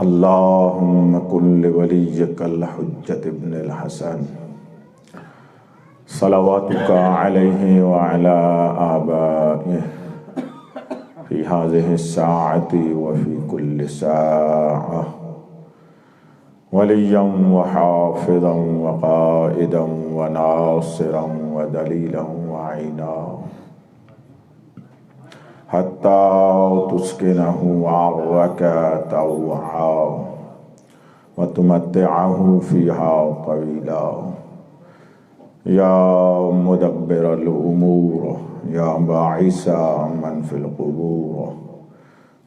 اللهم كن لوليك الحجة ابن الحسن صلواتك عليه وعلى آبائه في هذه الساعة وفي كل ساعة وليا وحافظا وقائدا وناصرا ودليلا وعينا حتى تسكنه عرك طوعا وتمتعه فيها طويلا يا مدبر الأمور يا باعث من في القبور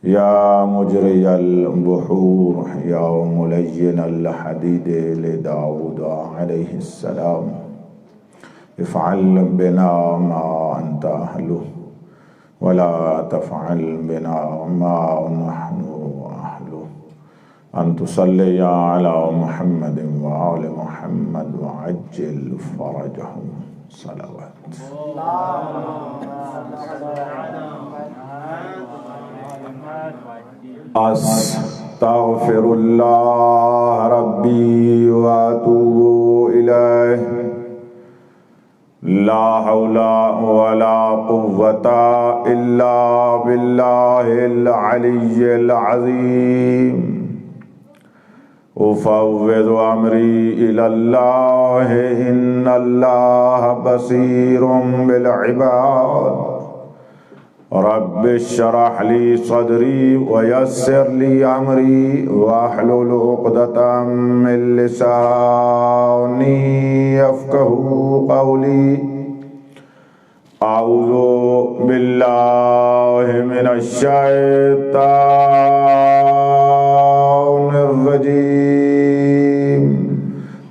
يا مجري البحور يا ملين الحديد لداود عليه السلام افعل بنا ما أنت أهله ولا تفعل بنا ما نحن أهله أن تصلي على محمد وآل محمد وعجل فرجهم صلوات أستغفر الله ربي وأتوب إليه لا حول ولا قوة إلا بالله العلي العظيم أفوض أمري إلى الله إن الله بصير بالعباد رب اشرح لي صدري ويسر لي أمري واحلل عقدة من لساني يفقهوا قولي أعوذ بالله من الشيطان الرجيم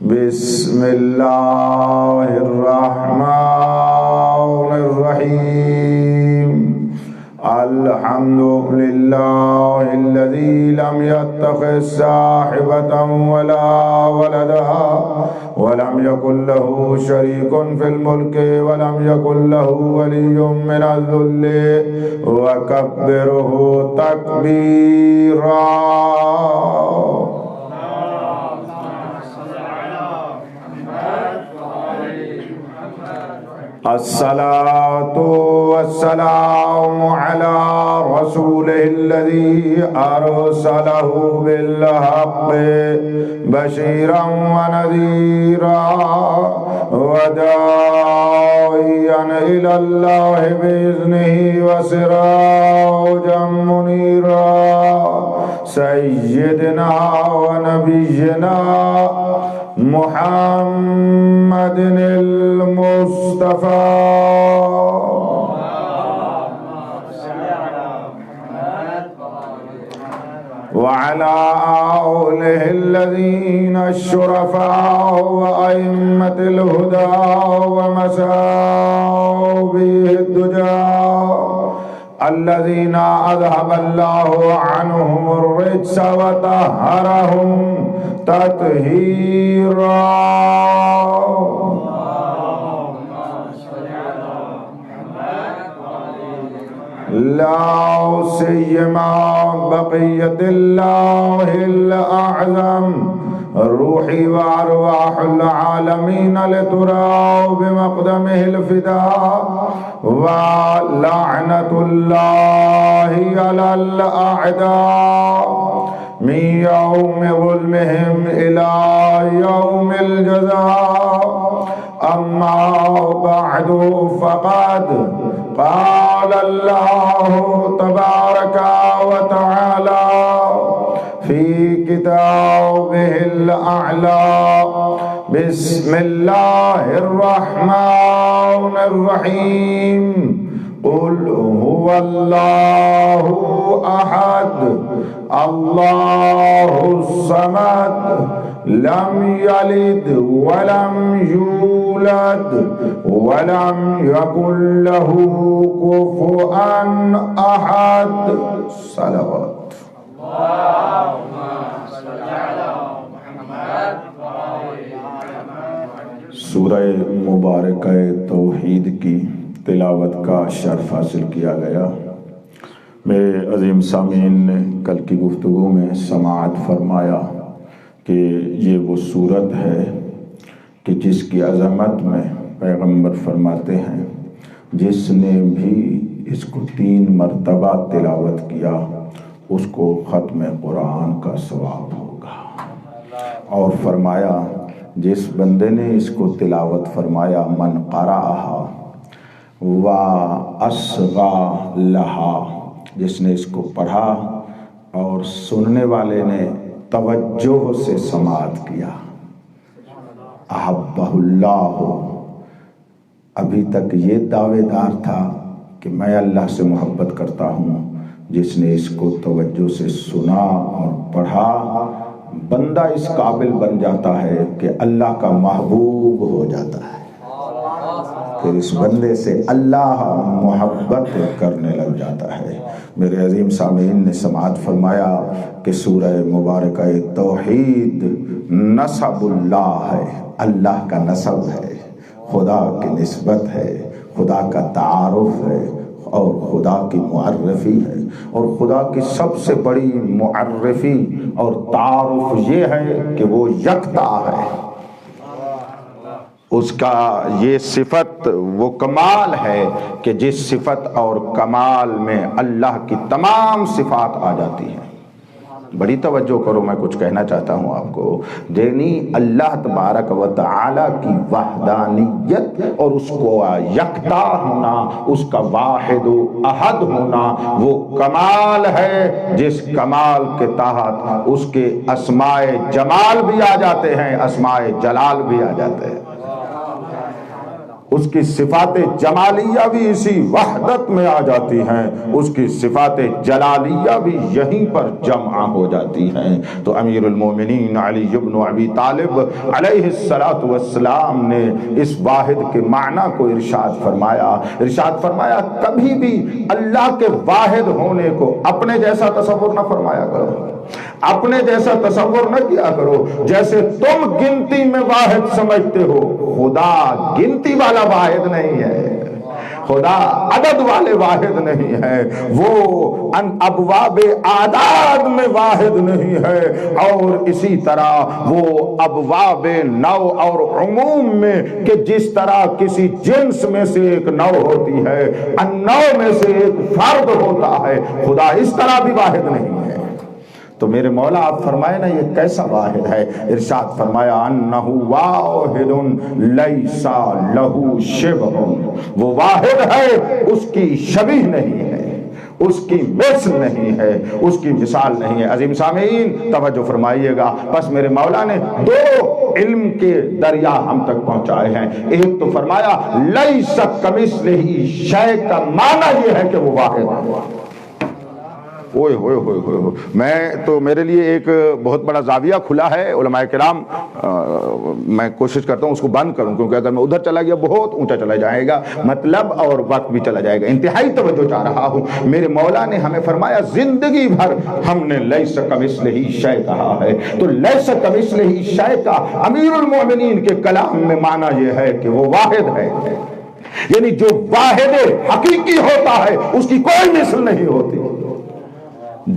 بسم الله الرحمن الرحيم الحمد لله الذي لم يتخذ صاحبة ولا ولدا ولم يكن له شريك في الملك ولم يكن له ولي من الذل وكبره تكبيرا الصلاة والسلام على رسوله الذي أرسله بالحق بشيرا ونذيرا وداعيا إلى الله بإذنه وسراجا منيرا سيدنا ونبينا محمد المصطفى وعلى آله الذين الشرفاء وأئمة الهدى ومساوي الدجى الذين أذهب الله عنهم الرجس وطهرهم تطهيرا لا سيما بقية الله الأعظم روحي وأرواح العالمين لترى بمقدمه الفداء ولعنة الله على الأعداء من يوم ظلمهم إلى يوم الجزاء أما بعد فقد قال الله تبارك وتعالى في كتابه الأعلى بسم الله الرحمن الرحيم قل هو الله أحد الله الصمد الصمد لم يلد ولم يولد ولم يكن له كفوا أحد. صلوات. سورہ مبارکہ توحید کی تلاوت کا شرف حاصل کیا گیا. میرے عظیم سامعین نے کل کی گفتگو میں سماعت فرمایا کہ یہ وہ صورت ہے کہ جس کی عظمت میں پیغمبر فرماتے ہیں جس نے بھی اس کو 3 مرتبہ تلاوت کیا اس کو ختم قرآن کا ثواب ہوگا. اور فرمایا جس بندے نے اس کو تلاوت فرمایا من قرأہا وَأَصْغَى لَهَا، جس نے اس کو پڑھا اور سننے والے نے توجہ سے سماعت کیا، احبہ اللہ، ابھی تک یہ دعوے دار تھا کہ میں اللہ سے محبت کرتا ہوں، جس نے اس کو توجہ سے سنا اور پڑھا بندہ اس قابل بن جاتا ہے کہ اللہ کا محبوب ہو جاتا ہے. پھر اس بندے سے اللہ محبت کرنے لگ جاتا ہے. میرے عظیم سامعین نے سماعت فرمایا کہ سورہ مبارکہ توحید نسب اللہ ہے، اللہ کا نسب ہے، خدا کی نسبت ہے، خدا کا تعارف ہے اور خدا کی معرفی ہے. اور خدا کی سب سے بڑی معرفی اور تعارف یہ ہے کہ وہ یکتا ہے. اس کا یہ صفت وہ کمال ہے کہ جس صفت اور کمال میں اللہ کی تمام صفات آ جاتی ہیں. بڑی توجہ کرو، میں کچھ کہنا چاہتا ہوں آپ کو. یعنی اللہ تبارک و تعالی کی وحدانیت اور اس کو یکتا ہونا، اس کا واحد و احد ہونا وہ کمال ہے جس کمال کے تحت اس کے اسماء جمال بھی آ جاتے ہیں، اسماء جلال بھی آ جاتے ہیں. اس کی صفات جمالیہ بھی اسی وحدت میں آ جاتی ہیں، اس کی صفات جلالیہ بھی یہیں پر جمع ہو جاتی ہیں. تو امیر المومنین علی بن ابی طالب علیہ السلام نے اس واحد کے معنی کو ارشاد فرمایا کبھی بھی اللہ کے واحد ہونے کو اپنے جیسا تصور نہ فرمایا کرو، اپنے جیسا تصور نہ کیا کرو. جیسے تم گنتی میں واحد سمجھتے ہو، خدا گنتی والا واحد نہیں ہے، خدا عدد والے واحد نہیں ہے، وہ ابواب اعداد میں واحد نہیں ہے. اور اسی طرح وہ ابواب نو اور عموم میں کہ جس طرح کسی جنس میں سے ایک نو ہوتی ہے، النو میں سے ایک فرد ہوتا ہے، خدا اس طرح بھی واحد نہیں ہے. تو میرے مولا آپ فرمائے نا یہ کیسا واحد ہے. ارشاد فرمایا انہ واحد لیس لہ شبہ، وہ واحد ہے، اس کی شبیہ نہیں ہے، اس کی مثل نہیں ہے، اس کی مثال نہیں ہے. عظیم سامعین توجہ فرمائیے گا. بس میرے مولا نے 2 علم کے دریا ہم تک پہنچائے ہیں. ایک تو فرمایا لیس کمثلہ شیء، کا معنی یہ ہے کہ وہ واحد ہے. اوئے ہوئے ہوئے ہوئے میں تو میرے لیے ایک بہت بڑا زاویہ کھلا ہے. علماء کرام میں کوشش کرتا ہوں اس کو بند کروں، کیونکہ اگر میں ادھر چلا گیا بہت اونچا چلا جائے گا، مطلب اور وقت بھی چلا جائے گا. انتہائی توجہ چاہ رہا ہوں. میرے مولا نے ہمیں فرمایا زندگی بھر ہم نے لیس کمثلہ شیء کہا ہے. تو لیس کمثلہ شیء کا امیر المومنین کے کلام میں معنی یہ ہے کہ وہ واحد ہے. یعنی جو واحد حقیقی ہوتا ہے اس کی کوئی مثل نہیں ہوتی،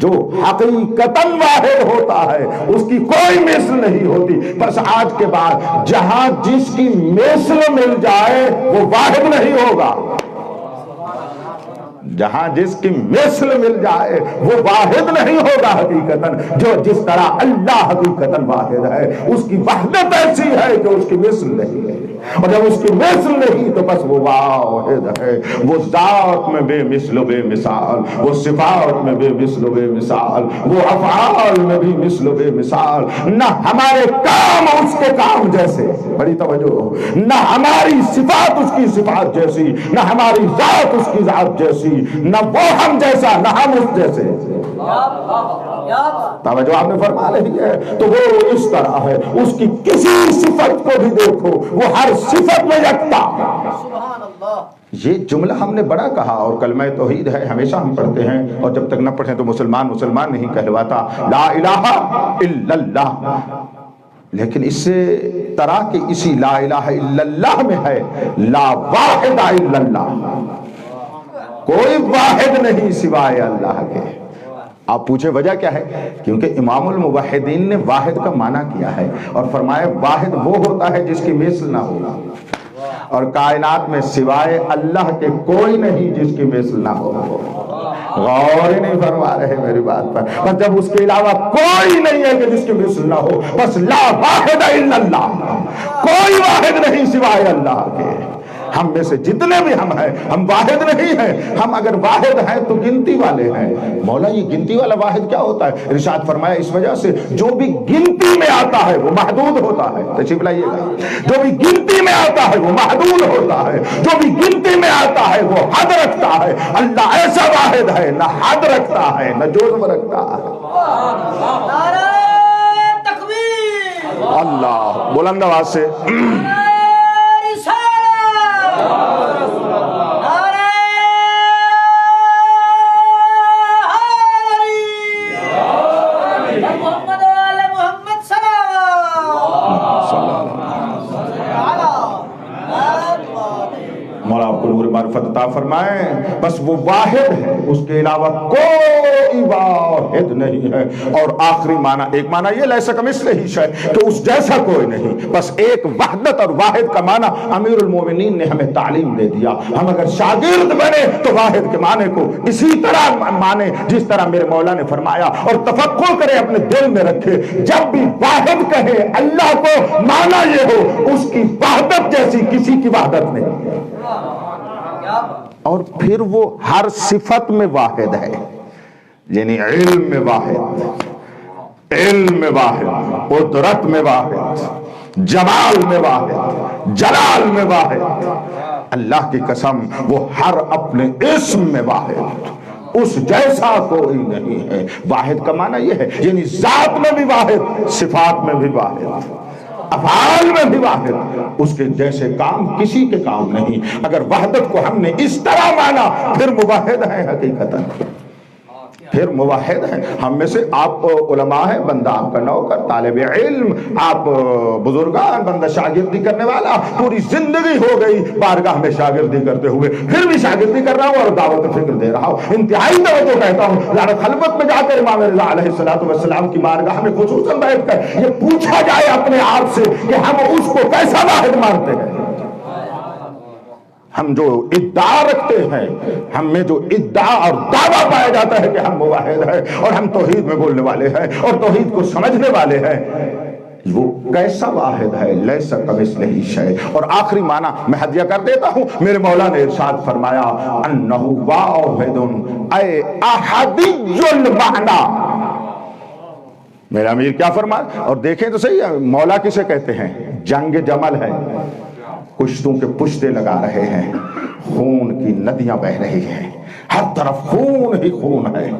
جو حقیقتاً واحد ہوتا ہے اس کی کوئی مثل نہیں ہوتی. بس آج کے بعد جہاں جس کی مثل مل جائے وہ واحد نہیں ہوگا، جہاں جس کی مثل مل جائے وہ واحد نہیں ہوگا حقیقتاً. جو جس طرح اللہ حقیقتاً واحد ہے، اس کی وحدت ایسی ہے کہ اس کی مثل نہیں ہے، اور جب اس کی مثل نہیں تو بس وہ واحد ہے. وہ ذات میں بے مثل و بے مثال، وہ صفات میں بے مثل و بے مثال، وہ افعال میں بھی مثل و بے مثال. نہ ہمارے کام اس کے کام جیسے، بڑی توجہ، نہ ہماری صفات اس کی صفات جیسی، نہ ہماری ذات اس کی ذات جیسی، نہ وہ ہم جیسا نہ ہم اس جیسے. توجہ آپ نے فرما رہی ہے. تو وہ اس طرح ہے, اس کی کسی صفت کو بھی دیکھو وہ ہر صفت میں یکتا. یہ جملہ ہم نے بڑا کہا, اور کلمہ توحید ہے ہمیشہ ہم پڑھتے ہیں, اور جب تک نہ پڑھیں تو مسلمان نہیں کہلواتا. لا الہ الا اللہ, لیکن اس سے طرح کہ اسی لا الہ الا اللہ میں ہے لا واحد الا اللہ, کوئی واحد نہیں سوائے اللہ کے. آپ پوچھیں وجہ کیا ہے؟ کیونکہ امام الموحدین نے واحد کا معنی کیا ہے اور فرمایا واحد وہ ہوتا ہے جس کی مثل نہ ہو, اور کائنات میں سوائے اللہ کے کوئی نہیں جس کی مثل نہ ہو. غور ہی نہیں فرما رہے میری بات پر. بس جب اس کے علاوہ کوئی نہیں ہے کہ جس کی مثل نہ ہو, بس لا واحد الا اللہ, کوئی واحد نہیں سوائے اللہ کے. ہم میں سے جتنے بھی ہم ہیں ہم واحد نہیں ہیں. ہم اگر واحد ہیں تو گنتی والے ہیں. مولا یہ گنتی والا واحد کیا ہوتا ہے؟ ارشاد فرمایا اس وجہ سے جو بھی گنتی میں آتا ہے وہ محدود ہوتا ہے. تشریف لائیے گا. جو بھی گنتی میں آتا ہے وہ محدود ہوتا ہے, جو بھی گنتی میں آتا ہے وہ حد رکھتا ہے. اللہ ایسا واحد ہے نہ حد رکھتا ہے نہ جزو رکھتا ہے. اللہ بلند آواز سے مولا آپ کو نور معرفت عطا فرمائے. بس وہ واحد ہے, اس کے علاوہ کوئی واحد نہیں ہے. اور آخری معنی, ایک معنی یہ لیس کمثلہ شیء, کہ اس جیسا کوئی نہیں. بس ایک وحدت اور واحد کا معنی امیر المومنین نے ہمیں تعلیم دے دیا. ہم اگر شاگرد بنے تو واحد کے معنی کو اسی طرح مانے جس طرح میرے مولا نے فرمایا, اور تفکر کرے, اپنے دل میں رکھے. جب بھی واحد کہے اللہ کو معنی یہ ہو اس کی وحدت جیسی کسی کی وحدت نہیں. اور پھر وہ ہر صفت میں واحد ہے, یعنی علم میں واحد, علم میں واحد, قدرت میں واحد, جمال میں واحد, جلال میں واحد. اللہ کی قسم وہ ہر اپنے اسم میں واحد, اس جیسا کوئی نہیں ہے. واحد کا معنی یہ ہے یعنی ذات میں بھی واحد, صفات میں بھی واحد, افعال میں بھی واحد, اس کے جیسے کام کسی کے کام نہیں. اگر وحدت کو ہم نے اس طرح مانا پھر موحد ہے حقیقتاً, پھر موحد ہیں. ہم میں سے آپ علماء ہیں, بندہ آپ کا نوکر, طالب علم, آپ بزرگان, بندہ شاگردی کرنے والا, پوری زندگی ہو گئی بارگاہ میں شاگردی کرتے ہوئے, پھر بھی شاگردی کر رہا ہوں اور دعوت فکر دے رہا ہوں. انتہائی توجہ کہتا ہوں, ذرا خلوت میں جا کر امام رضا علیہ السلام کی بارگاہ میں خصوصاً بیٹھ کر یہ پوچھا جائے اپنے آپ سے کہ ہم اس کو کیسا واحد مانتے ہیں. ہم جو ادعا رکھتے ہیں, ہم میں جو ادعا اور دعویٰ پایا جاتا ہے کہ ہم موحد ہیں اور ہم توحید میں بولنے والے ہیں اور توحید کو سمجھنے والے ہیں, وہ کیسا واحد ہے؟ لیس کمثلہ شیء. اور آخری معنی میں ہدیہ کر دیتا ہوں, میرے مولا نے ارشاد فرمایا انہ واحد اے احدی المعنی. میرا امیر کیا فرمایا, اور دیکھیں تو صحیح مولا کسے کہتے ہیں؟ جنگ جمل ہے, کشتوں کے پشتے لگا رہے ہیں, خون کی ندیاں بہ رہی ہیں, ہر طرف خون ہی خون ہے,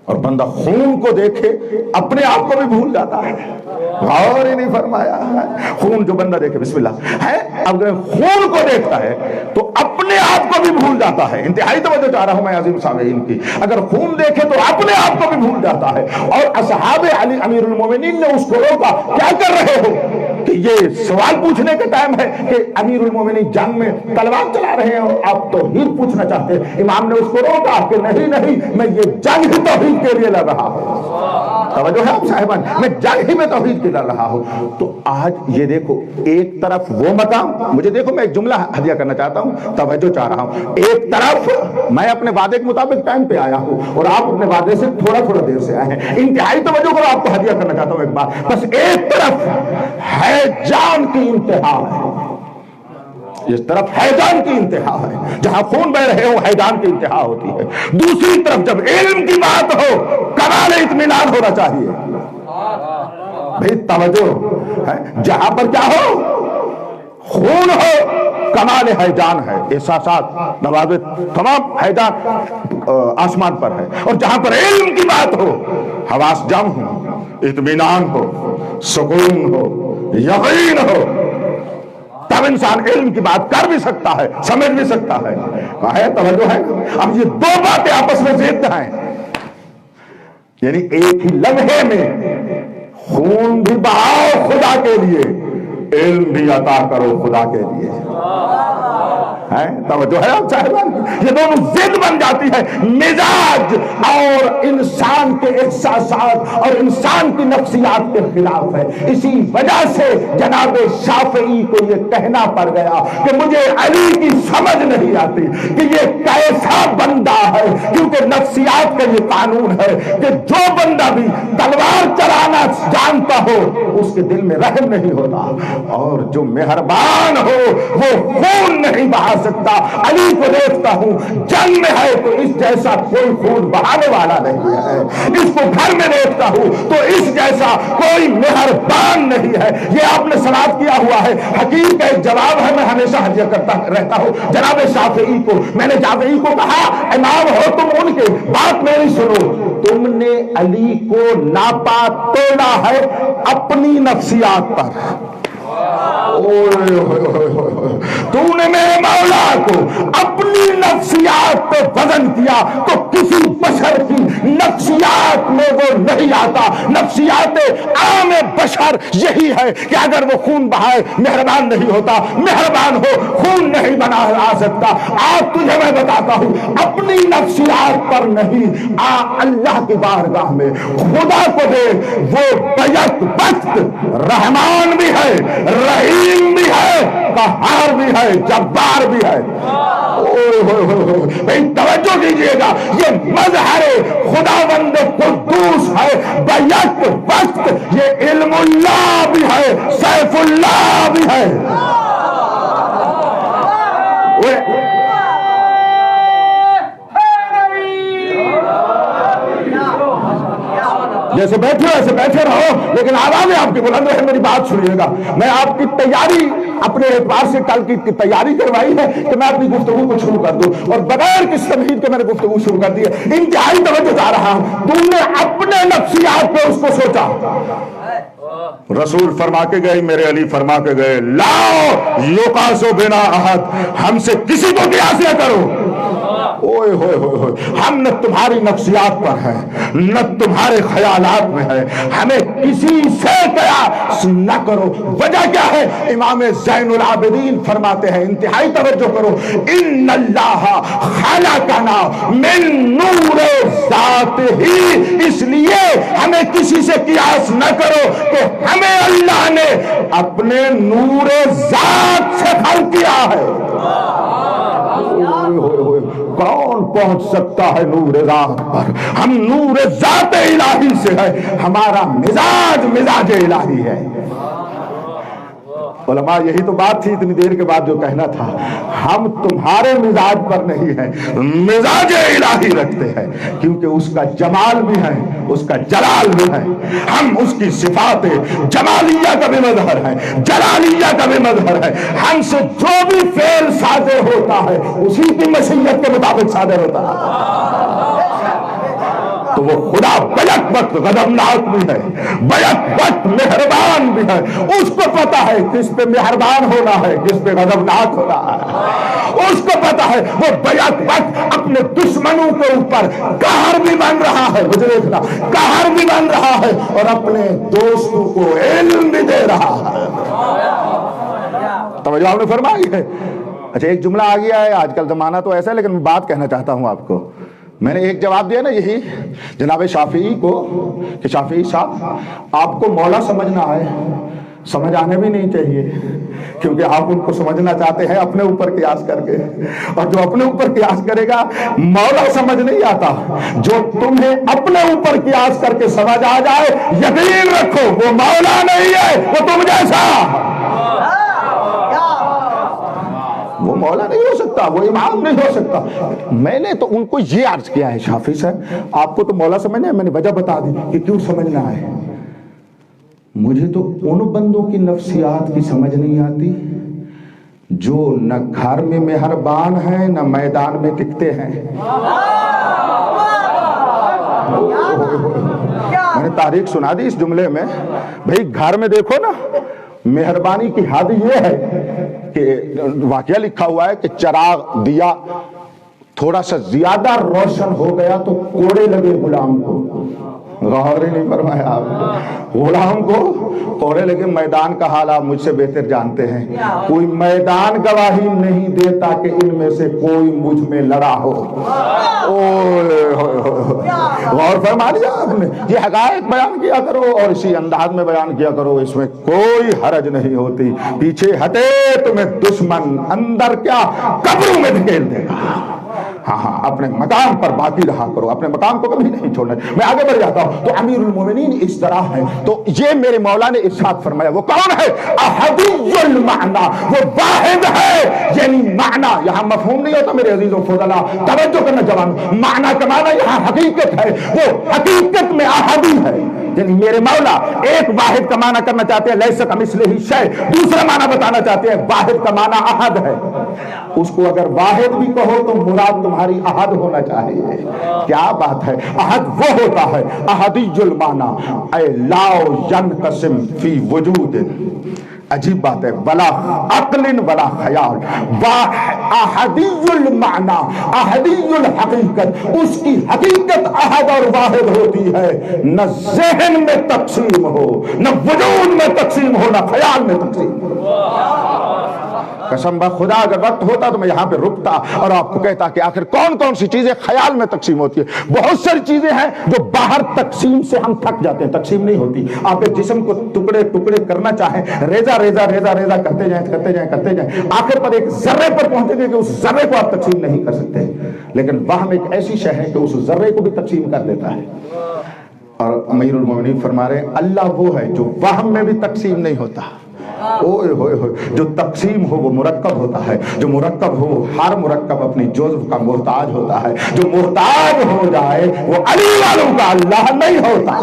اور بندہ خون کو دیکھے اپنے آپ کو بھی بھول جاتا ہے. غور ہی نہیں فرمایا, خون جو بندہ دیکھے بسم اللہ ہے, اگر خون کو دیکھتا ہے تو اپنے آپ کو بھی بھول جاتا ہے. انتہائی توجہ چاہ رہا ہوں میں عظیم سامعین کی, اگر خون دیکھے تو اپنے آپ کو بھی بھول جاتا ہے. اور اصحاب علی امیر المومنین نے اس کو روکا, کیا کر رہے ہو؟ کہ یہ سوال پوچھنے کا ٹائم ہے کہ امیر المومنین جنگ میں تلوار چلا رہے ہیں اور آپ توحید پوچھنا چاہتے ہیں. امام نے اس کو روکا کہ نہیں, میں یہ جنگ ہی توحید کے لیے لڑ رہا ہوں. توجہ ہے آپ صاحبان, میں جنگ ہی میں توحید کے لڑ رہا ہوں. تو آج یہ دیکھو, ایک طرف وہ مقام, مجھے دیکھو میں ایک جملہ ہدیہ کرنا چاہتا ہوں, توجہ چاہ رہا ہوں. ایک طرف میں اپنے وعدے کے مطابق ٹائم پہ آیا ہوں اور آپ اپنے وعدے سے تھوڑا دیر سے آئے ہیں. انتہائی توجہ کرو, آپ کو ہدیہ کرنا چاہتا ہوں ایک بات. بس ایک طرف ہے جان کی انتہا ہے, اس طرف حیدان کی انتہا ہے, جہاں خون بہ رہے ہو حیدان کی انتہا ہوتی ہے. دوسری طرف جب علم کی بات ہو کمال اطمینان ہونا چاہیے. بھئی توجہ ہے, جہاں پر کیا ہو خون ہو کمال حیدان ہے، احساسات نوازے تمام حیدان آسمان پر ہے، اور جہاں پر علم کی بات ہو حواس جم ہو، اطمینان ہو، سکون ہو، یقین ہو، تب انسان علم کی بات کر بھی سکتا ہے، سمجھ بھی سکتا ہے۔ توجہ ہے؟ اب یہ دو باتیں آپس میں ضد ہیں، یعنی ایک ہی لمحے میں خون بھی بہاؤ خدا کے لیے، علم بھی عطا کرو خدا کے لیے۔ توجہ ہے آپ صاحبان؟ یہ دونوں ضد بن جاتی ہے، مزاج اور انسان کے احساسات اور انسان کی نفسیات کے خلاف ہے۔ اسی وجہ سے جناب شافعی کو یہ کہنا پڑ گیا کہ مجھے علی کی سمجھ نہیں آتی کہ یہ کیسا بندہ ہے، کیونکہ نفسیات کا یہ قانون ہے کہ جو بندہ بھی تلوار چلانا جانتا ہو اس کے دل میں رحم نہیں ہوتا، اور جو مہربان ہو وہ خون نہیں بہا سکتا۔ علی کو دیکھتا ہوں جنگ میں ہے تو اس جیسا کوئی خون بہانے والا نہیں ہے، اس کو گھر میں دیکھتا ہوں تو اس جیسا کوئی مہربان نہیں ہے۔ یہ آپ نے سماعت کیا ہوا ہے، حکیم کا ایک جواب ہے، میں ہمیشہ حجیہ کرتا رہتا ہوں جناب شافعی کو۔ میں نے شافعی کو کہا امام ہو تم ان کے، بات میری سنو، تم نے علی کو ناپا تولا ہے اپنی نفسیات پر، تو نے میرے مولا کو اپنی نفسیات پہ وزن کیا تو کسی بشر کی نفسیات میں وہ نہیں آتا۔ نفسیات عام بشر یہی ہے کہ اگر وہ خون بہائے مہربان نہیں ہوتا، مہربان ہو خون نہیں بنا آ سکتا۔ آج تجھے میں بتاتا ہوں اپنی نفسیات پر نہیں، اللہ کی بارگاہ میں خدا کو دے، وہ بیک وقت رحمان بھی ہے، رحیم بھی ہے، قہار بھی ہے، جبار بھی ہے۔ توجہ دیجئے گا، یہ مظہر خداوند قدوس ہے، بیک وقت یہ علم اللہ بھی ہے، سیف اللہ بھی ہے۔ جیسے بیٹھے ہو ایسے بیٹھے رہو، لیکن آوازیں آپ کی بلند رہے۔ میری بات سنیے گا، میں آپ کی تیاری اپنے اعتبار سے کل کی تیاری کروائی ہے کہ میں اپنی گفتگو کو شروع کر دوں، اور بغیر کس تمہید کے میں نے گفتگو شروع کر دی ہے۔ انتہائی توجہ چاہ رہا ہوں، تم نے اپنے نفسیات پہ اس کو سوچا۔ رسول فرما کے گئے، میرے علی فرما کے گئے، لاؤ یقاسو بنا احد، ہم سے کسی کو قیاس نہ کرو۔ اوئے ہوئے ہوئے، ہم نہ تمہاری نفسیات پر ہے نہ تمہارے خیالات میں ہے، ہمیں کسی سے قیاس نہ کرو۔ وجہ کیا ہے؟ امام زین العابدین فرماتے ہیں، انتہائی توجہ کرو، ان اللہ خلقنا من نور ذات ہی، اس لیے ہمیں کسی سے قیاس نہ کرو کہ ہمیں اللہ نے اپنے نور ذات سے خلق کیا ہے۔ کون پہنچ سکتا ہے نور ذات پر؟ ہم نور ذات الہی سے ہے، ہمارا مزاج مزاج الہی ہے۔ علماء یہی تو بات تھی اتنی دیر کے بعد جو کہنا تھا، ہم تمہارے مزاج پر نہیں ہیں، مزاج الہی رکھتے ہیں، کیونکہ اس کا جمال بھی ہے، اس کا جلال بھی ہے۔ ہم اس کی صفات جمالیہ کا بھی مظہر ہے، جلالیہ کا بھی مظہر ہے۔ ہم سے جو بھی فعل صادر ہوتا ہے اسی کی مشیت کے مطابق صادر ہوتا ہے۔ تو وہ خدا بیک وقت غضبناک بھی ہے، بیک وقت مہربان بھی ہے۔ اس کو پتا ہے کس پہ مہربان ہونا ہے، کس پہ غضبناک ہونا ہے۔ اس کو پتا ہے وہ بیک وقت اپنے دشمنوں کے اوپر قہر بھی بن رہا ہے، مجھے دیکھنا، قہر بھی بن رہا ہے، اور اپنے دوستوں کو علم بھی دے رہا ہے۔ توجہ آپ نے فرمائی ہے۔ اچھا ایک جملہ آ گیا ہے، آج کل زمانہ تو ایسا ہے، لیکن میں بات کہنا چاہتا ہوں آپ کو۔ میں نے ایک جواب دیا نا یہی جناب شافعی کو کہ شافعی صاحب آپ کو مولا سمجھنا ہے، سمجھ آنے بھی نہیں چاہیے، کیونکہ آپ ان کو سمجھنا چاہتے ہیں اپنے اوپر قیاس کر کے، اور جو اپنے اوپر قیاس کرے گا مولا سمجھ نہیں آتا۔ جو تمہیں اپنے اوپر قیاس کر کے سمجھ آ جائے، یقین رکھو وہ مولا نہیں ہے، وہ تم جیسا۔ وہ مولا نہیں ہو سکتا، وہ امام نہیں ہو سکتا۔ میں نے تو ان کو یہ عرض کیا ہے، شافعی صاحب آپ کو تو مولا سمجھنا ہے، میں نے وجہ بتا دی کہ کیوں سمجھنا ہے۔ مجھے تو ان بندوں کی نفسیات کی سمجھ نہیں آتی جو نہ گھر میں مہربان ہیں نہ میدان میں ٹکتے ہیں. میں نے تاریخ سنا دی اس جملے میں. بھئی گھر میں دیکھو نا، مہربانی کی حد یہ ہے کہ واقعہ لکھا ہوا ہے کہ چراغ دیا تھوڑا سا زیادہ روشن ہو گیا تو کوڑے لگے غلام کو. غور ہی نہیں فرمایا آپ، غلام کو کوڑے لگے. میدان کا حال آپ مجھ سے بہتر جانتے ہیں. کوئی میدان گواہی نہیں دیتا کہ ان میں سے کوئی مجھ میں لڑا ہو. غور فرما لیا آپ نے. یہ حقائق بیان کیا کرو اور اسی انداز میں بیان کیا کرو، اس میں کوئی حرج نہیں ہوتی. پیچھے ہٹے تمہیں دشمن، اندر کیا قبروں میں دھکیل دے گا. ہاں اپنے مقام پر باقی رہا کرو، اپنے مقام کو کبھی نہیں چھوڑنا. میں آگے بڑھ جاتا ہوں. تو امیر المومنین اس طرح ہے. تو یہ میرے مولا نے ارشاد فرمایا. وہ کون ہے؟ احدی المعنی، وہ واحد ہے. یعنی معنی یہاں مفہوم نہیں ہوتا میرے عزیزوں فضلا، توجہ کرنا جوان. معنی کا معنی یہاں حقیقت ہے. وہ حقیقت میں احدی ہے. یعنی میرے مولا ایک واحد کا معنی کرنا چاہتے ہیں، لیس کمثلہ شیء. دوسرا معنی بتانا چاہتے ہیں واحد کا معنی احد ہے. اس کو اگر واحد بھی کہو تو مراد تمہاری احد ہونا چاہیے. کیا بات ہے. احد وہ ہوتا ہے احدی المعنی، اے لا ينقسم فی وجود. عجیب بات ہے. ولا عقل ولا خیال. احدی المعنی احدی الحقیقت، اس کی حقیقت احد اور واحد ہوتی ہے. نہ ذہن میں تقسیم ہو، نہ وجود میں تقسیم ہو، نہ خیال میں تقسیم ہو. قسم بخدا اگر وقت ہوتا تو میں یہاں پہ رکتا اور آپ کو کہتا کہ آخر کون کون سی چیزیں خیال میں تقسیم ہوتی ہے. بہت ساری چیزیں ہیں جو باہر تقسیم سے ہم تھک جاتے ہیں، تقسیم نہیں ہوتی. آپ ایک جسم کو ٹکڑے ٹکڑے کرنا چاہیں، ریزہ ریزہ ریزہ ریزہ کرتے جائیں کرتے جائیں کرتے جائیں، آخر پر ایک ذرے پر پہنچے گے کہ اس ذرے کو آپ تقسیم نہیں کر سکتے. لیکن وہم ایک ایسی شے ہے کہ اس ذرے کو بھی تقسیم کر دیتا ہے. اور امیر المومنین فرما رہے ہیں اللہ وہ ہے جو وہم میں بھی تقسیم نہیں ہوتا. اوئے ہوئے ہوئے. جو تقسیم ہو وہ مرکب ہوتا ہے. جو مرکب ہو ہر مرکب اپنی جزو کا محتاج ہوتا ہے. جو محتاج ہو جائے وہ علی والوں کا اللہ نہیں ہوتا.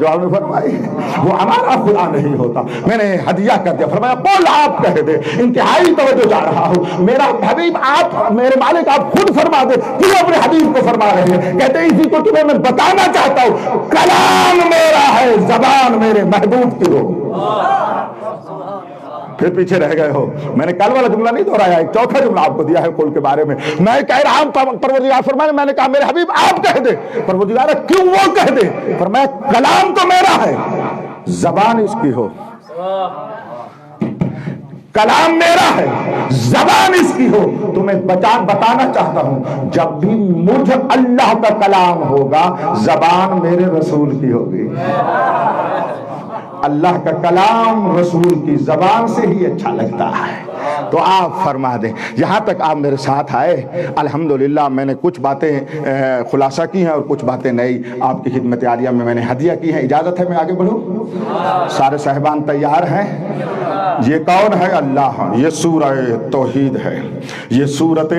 جو آپ نے فرمائی وہ ہمارا خدا نہیں ہوتا. میں نے ہدیہ کر دیا. فرمایا بول آپ کہہ دے. انتہائی توجہ چاہ رہا ہوں میرا حبیب. آپ میرے مالک آپ خود فرما دے. کیوں اپنے حبیب کو فرما رہے ہیں؟ کہتے ہیں اسی کو تمہیں میں بتانا چاہتا ہوں. کلام میرا ہے، زبان میرے محبوب کی ہو. پھر پیچھے رہ گئے ہو. میں نے کل والا جملہ نہیں دہرایا، ایک چوتھا جملہ آپ کو دیا ہے قول کے بارے میں. میں کہہ رہا ہوں پروردگار فرمایا، میں نے کہا میرے حبیب آپ کہہ دے. پروردگار کیوں وہ کہہ دے؟ فرمایا کلام تو میرا ہے، زبان اس کی ہو. کلام میرا ہے، زبان اس کی ہو. تمہیں بتانا چاہتا ہوں جب بھی مجھ اللہ کا کلام ہوگا زبان میرے رسول کی ہوگی. اللہ کا کلام رسول کی زبان سے ہی اچھا لگتا ہے. تو آپ فرما دیں. یہاں تک آپ میرے ساتھ آئے الحمدللہ. میں نے کچھ باتیں خلاصہ کی ہیں اور کچھ باتیں نئی آپ کی خدمت عالیہ میں نے ہدیہ کی ہیں. اجازت ہے میں آگے بڑھوں؟ سارے صاحبان تیار ہیں؟ یہ کون ہے؟ اللہ. یہ سورہ توحید ہے، یہ سورت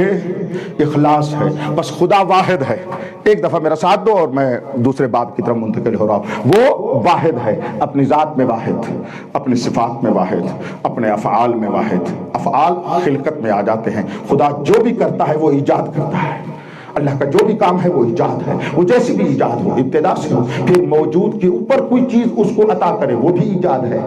اخلاص ہے. بس خدا واحد ہے. ایک دفعہ میرا ساتھ دو اور میں دوسرے باب کی طرف منتقل ہو رہا ہوں. وہ واحد ہے، اپنی ذات میں واحد، اپنی صفات میں واحد، اپنے افعال میں واحد. افعال خلقت میں آ جاتے ہیں. خدا جو بھی کرتا ہے وہ ایجاد کرتا ہے. اللہ کا جو بھی کام ہے وہ ایجاد ہے. وہ جیسی بھی ایجاد ہو، ابتدا سے ہو، پھر موجود کے اوپر کوئی چیز اس کو عطا کرے، وہ بھی ایجاد ہے.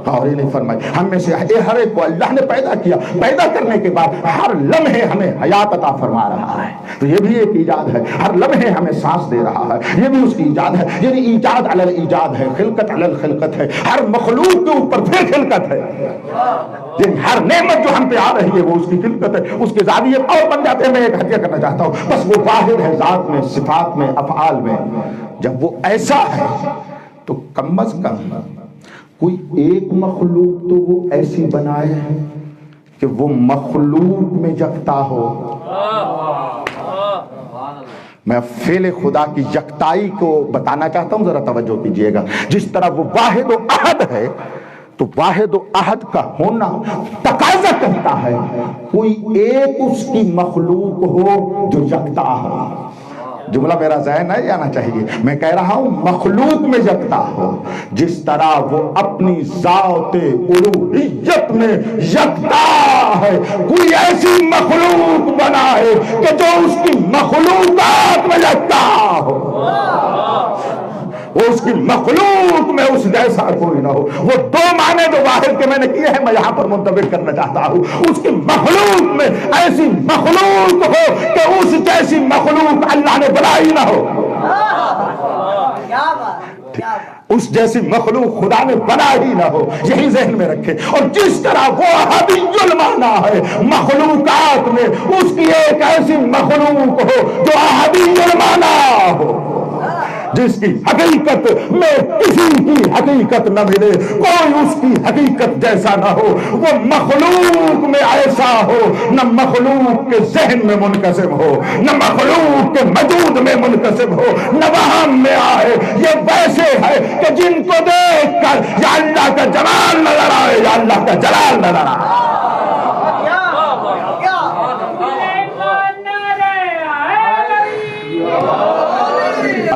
اور یہ نہیں فرمائی ہم میں سے ہر ایک کو اللہ نے پیدا کیا. پیدا کرنے کے بعد ہر لمحے ہمیں حیات عطا فرما رہا ہے. تو یہ بھی ایک ایجاد ہے. ہر لمحے ہمیں سانس دے رہا ہے، یہ بھی اس کی ایجاد ہے. یعنی ایجاد علی الایجاد ہے، خلقت علی الخلقت ہے. ہر مخلوق کے اوپر پھر خلقت ہے. یعنی ہر نعمت جو ہم پہ آ رہی ہے وہ اس کی خلقت ہے، اس کے ذاتیت اور بن جاتے ہیں. میں ایک ہدیہ کرنا چاہتا ہوں. بس وہ واحد ہے ذات میں، صفات میں، افعال میں. جب وہ ایسا ہے تو کم از کم کوئی ایک مخلوق تو وہ ایسی بنائے کہ وہ مخلوق میں یکتا ہو. میں فعل خدا کی یکتائی کو بتانا چاہتا ہوں، ذرا توجہ کیجئے گا. جس طرح وہ واحد و احد ہے تو واحد و احد کا ہونا تقاضا کرتا ہے کوئی ایک اس کی مخلوق ہو جو یکتا ہو. جملہ میرا ضائع نہیں جانا چاہیے، میں کہہ رہا ہوں مخلوق میں یکتا ہو، جس طرح وہ اپنی ذات الوہیت میں یکتا ہے، کوئی ایسی مخلوق بنائے کہ جو اس کی مخلوقات میں یکتا ہو، وہ اس کی مخلوق میں اس جیسا کوئی نہ ہو۔ وہ دو معنی جو واحد کے میں نے کیے ہیں میں یہاں پر منتبہ کرنا چاہتا ہوں، اس کی مخلوق میں ایسی مخلوق ہو کہ اس جیسی مخلوق اللہ نے بنائی نہ ہو، اس جیسی مخلوق خدا نے بنا ہی نہ ہو، یہی ذہن میں رکھے۔ اور جس طرح وہ احدی المعنی ہے مخلوقات میں، اس کی ایک ایسی مخلوق ہو جو احدی المعنی ہو، جس کی حقیقت میں کسی کی حقیقت نہ ملے، کوئی اس کی حقیقت جیسا نہ ہو، وہ مخلوق میں ایسا ہو، نہ مخلوق کے ذہن میں منقسم ہو، نہ مخلوق کے وجود میں منقسم ہو، نہ وہم میں آئے۔ یہ ویسے ہے کہ جن کو دیکھ کر یا اللہ کا جمال نظر آئے یا اللہ کا جلال نظر آئے۔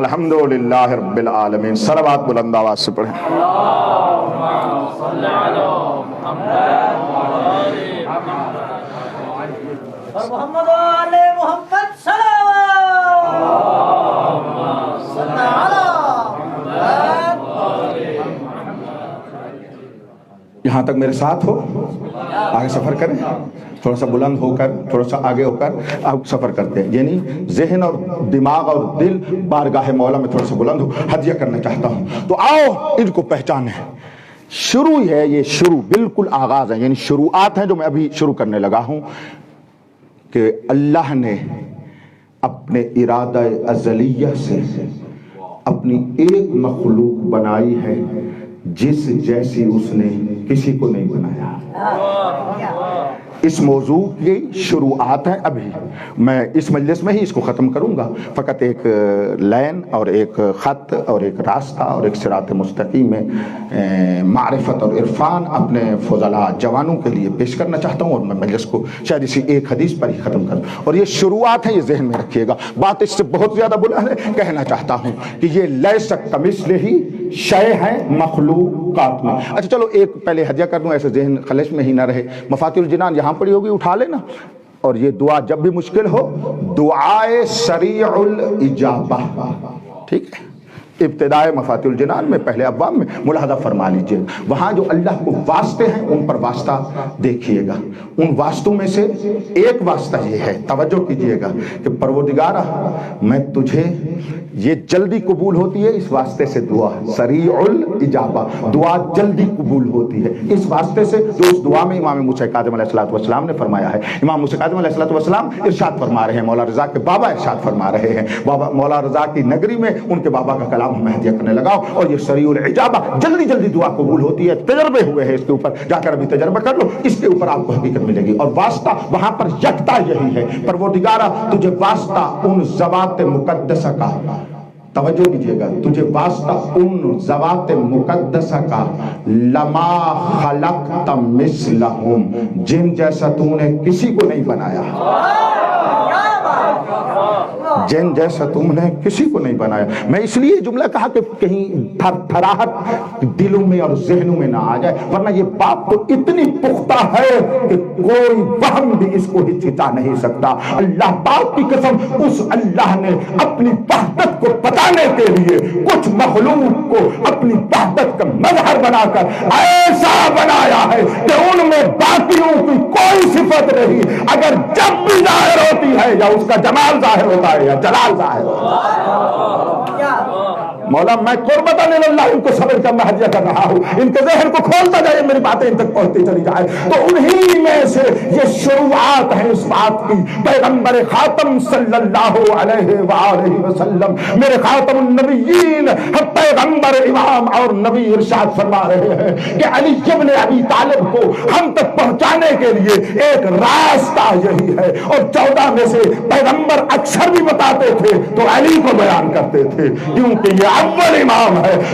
الحمدللہ رب العالمین۔ صلوات بلند آواز سے پڑھیں۔ محمد علی محمد یہاں تک میرے ساتھ ہو، آگے سفر کریں، تھوڑا سا بلند ہو کر، تھوڑا سا آگے ہو کر آپ سفر کرتے ہیں، یعنی ذہن اور دماغ اور دل بارگاہ مولا میں تھوڑا سا بلند ہو۔ ہدیہ کرنا چاہتا ہوں، تو آؤ ان کو پہچانیں۔ شروع ہے، یہ شروع بالکل آغاز ہے، یعنی شروعات ہیں جو میں ابھی شروع کرنے لگا ہوں، کہ اللہ نے اپنے ارادہ ازلیہ سے اپنی ایک مخلوق بنائی ہے جس جیسی اس نے کسی کو نہیں بنایا۔ اس موضوع کی شروعات ہیں، ابھی میں اس مجلس میں ہی اس کو ختم کروں گا، فقط ایک لائن اور ایک خط اور ایک راستہ اور ایک صراط مستقیم میں معرفت اور عرفان اپنے فضلاء جوانوں کے لیے پیش کرنا چاہتا ہوں، اور میں مجلس کو شاید اسی ایک حدیث پر ہی ختم کروں، اور یہ شروعات ہیں، یہ ذہن میں رکھیے گا۔ بات اس سے بہت زیادہ بلند ہے، کہنا چاہتا ہوں کہ یہ لیس کمثلہ شے ہے مخلوقات میں۔ اچھا چلو ایک پہلے ہدیہ کر دوں، ایسے ذہن خلش میں ہی نہ رہے۔ مفاتیح الجنان یہاں پڑی ہوگی، اٹھا لینا، اور یہ دعا جب بھی مشکل ہو، دعائے سریع الاجابہ، ٹھیک ہے؟ ابتدائے مفاتیح الجنان میں پہلے ابواب میں ملاحظہ فرما لیجئے، وہاں جو اللہ کو واسطے ہیں ان پر واسطہ دیکھیے گا۔ ان واسطوں میں سے ایک واسطہ یہ ہے، توجہ کیجئے گا، کہ پروردگارہ میں تجھے، یہ جلدی قبول ہوتی ہے اس واسطے سے دعا، سریع الاجابہ، دعا جلدی قبول ہوتی ہے اس واسطے سے، جو اس دعا میں امام موسیٰ کاظم علیہ السلام نے فرمایا ہے۔ امام موسیٰ کاظم علیہ السلام ارشاد فرما رہے ہیں، مولا رضا کے بابا ارشاد فرما رہے ہیں، مولا رضا کی نگری میں ان کے بابا کا کلام میں ہدیہ کرنے لگاؤ، اور یہ سریع الاجابہ، جلدی جلدی دعا قبول ہوتی ہے۔ تجربے ہوئے ہیں اس کے اوپر، جا کر ابھی تجربہ کر لو، اس کے اوپر آپ کو حقیقت ملے گی۔ اور واسطہ وہاں پر یکتا یہی ہے، پروردگارہ تجھے واسطہ ان ذوات مقدسہ کا، توجہ کیجئے گا، تجھے واسطہ ان ذوات مقدسہ کا، لما خلقت مثلہم، جن جیسا تو نے کسی کو نہیں بنایا، جن جیسا تم نے کسی کو نہیں بنایا۔ میں اس لیے جملہ کہا کہ کہیں تھراہٹ دلوں میں اور ذہنوں میں نہ آ جائے، ورنہ یہ بات تو اتنی پختہ ہے کہ کوئی وہم بھی اس کو ہچکچا نہیں سکتا۔ اللہ پاک کی قسم، اس اللہ نے اپنی وحدت کو بتانے کے لیے کچھ مخلوق کو اپنی وحدت کا مظہر بنا کر ایسا بنایا ہے کہ ان میں باقیوں کی کوئی صفت نہیں، اگر جب بھی ظاہر ہوتی ہے یا اس کا جمال ظاہر ہوتا ہے یا جلال ظاہر ہوتا ہے۔ مولا میں قربت اللہ ان کو صبر کا ہدیہ کر رہا ہوں، ان کے ذہن کو کھولتا جائے، میری باتیں ان تک پہنچتی چلی جائے، تو انہی میں سے یہ شروعات ہیں اس بات کی۔ پیغمبر خاتم صلی اللہ علیہ وآلہ وسلم، میرے خاتم النبیین پیغمبر امام اور نبی ارشاد فرما رہے ہیں کہ علی ابن ابی طالب کو ہم تک پہنچانے کے لیے ایک راستہ یہی ہے، اور 14 میں سے پیغمبر اکثر بھی بتاتے تھے تو علی کو بیان کرتے تھے، کیونکہ یہ اول امام ہے،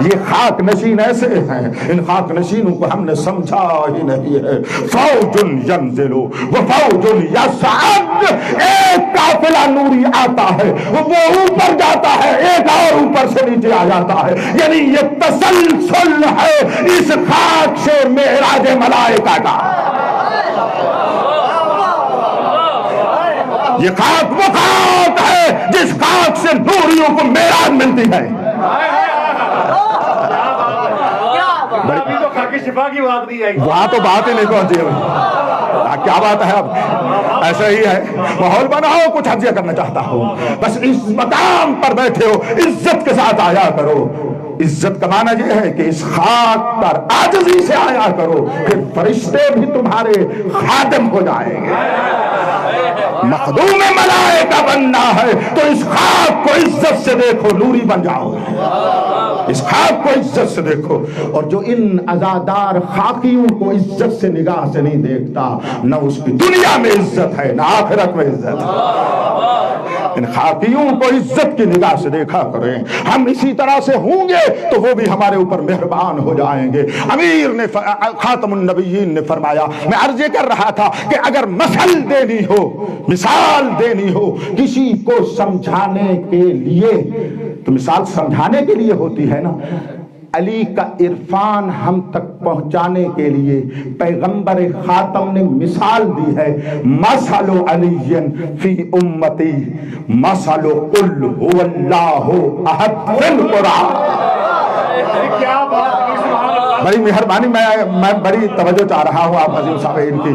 یہ خاک نشین ایسے ہیں، ان خاک نشینوں کو ہم نے سمجھا ہی نہیں ہے۔ فوج ینزلو وفوج یصعد، ایک قافلہ نوری آتا ہے وہ اوپر جاتا ہے، ایک اور اوپر سے نیچے آ جاتا ہے، یعنی یہ تسلسل ہے اس خاک سے معراج ملائکہ کا۔ یہ خاک وہ خاک ہے جس خاک سے نوریوں کو معراج ملتی ہے۔ ابھی تو خاک شفا کی بات نہیں آئی، وہاں تو بات ہی نہیں پہنچی ہے۔ کیا بات ہے، اب ایسا ہی ہے، ماحول بناؤ، کچھ حجیہ کرنا چاہتا ہو، بس اس مقام پر بیٹھے ہو عزت کے ساتھ آیا کرو۔ عزت کا معنی یہ ہے کہ اس خاک پر عاجزی سے آیا کرو، پھر فرشتے بھی تمہارے خادم ہو جائیں گے۔ مخدوم ملائکہ بننا ہے تو اس خاک کو عزت سے دیکھو، نوری بن جاؤ۔ اس خاک کو عزت سے دیکھو، اور جو ان عزادار خاکیوں کو عزت سے نگاہ سے نہیں دیکھتا، نہ اس کی دنیا میں عزت ہے نہ آخرت میں عزت ہے۔ ان خاکیوں کو عزت کی نگاہ سے دیکھا کریں، ہم اسی طرح سے ہوں گے تو وہ بھی ہمارے اوپر مہربان ہو جائیں گے۔ امیر نے خاتم النبیین نے فرمایا، میں عرض یہ کر رہا تھا کہ اگر مثل دینی ہو، مثال دینی ہو کسی کو سمجھانے کے لیے، تو مثال سمجھانے کے لیے ہوتی ہے نا۔ علی کا عرفان ہم تک پہنچانے کے لیے پیغمبر خاتم نے مثال دی ہے، مثل علی فی امتی مثل قل هو اللہ احد فی القرآن۔ کیا بات ہے، سبحان اللہ۔ بڑی مہربانی، میں بڑی توجہ چاہ رہا ہوں آپ عظیم صاحب ان کی۔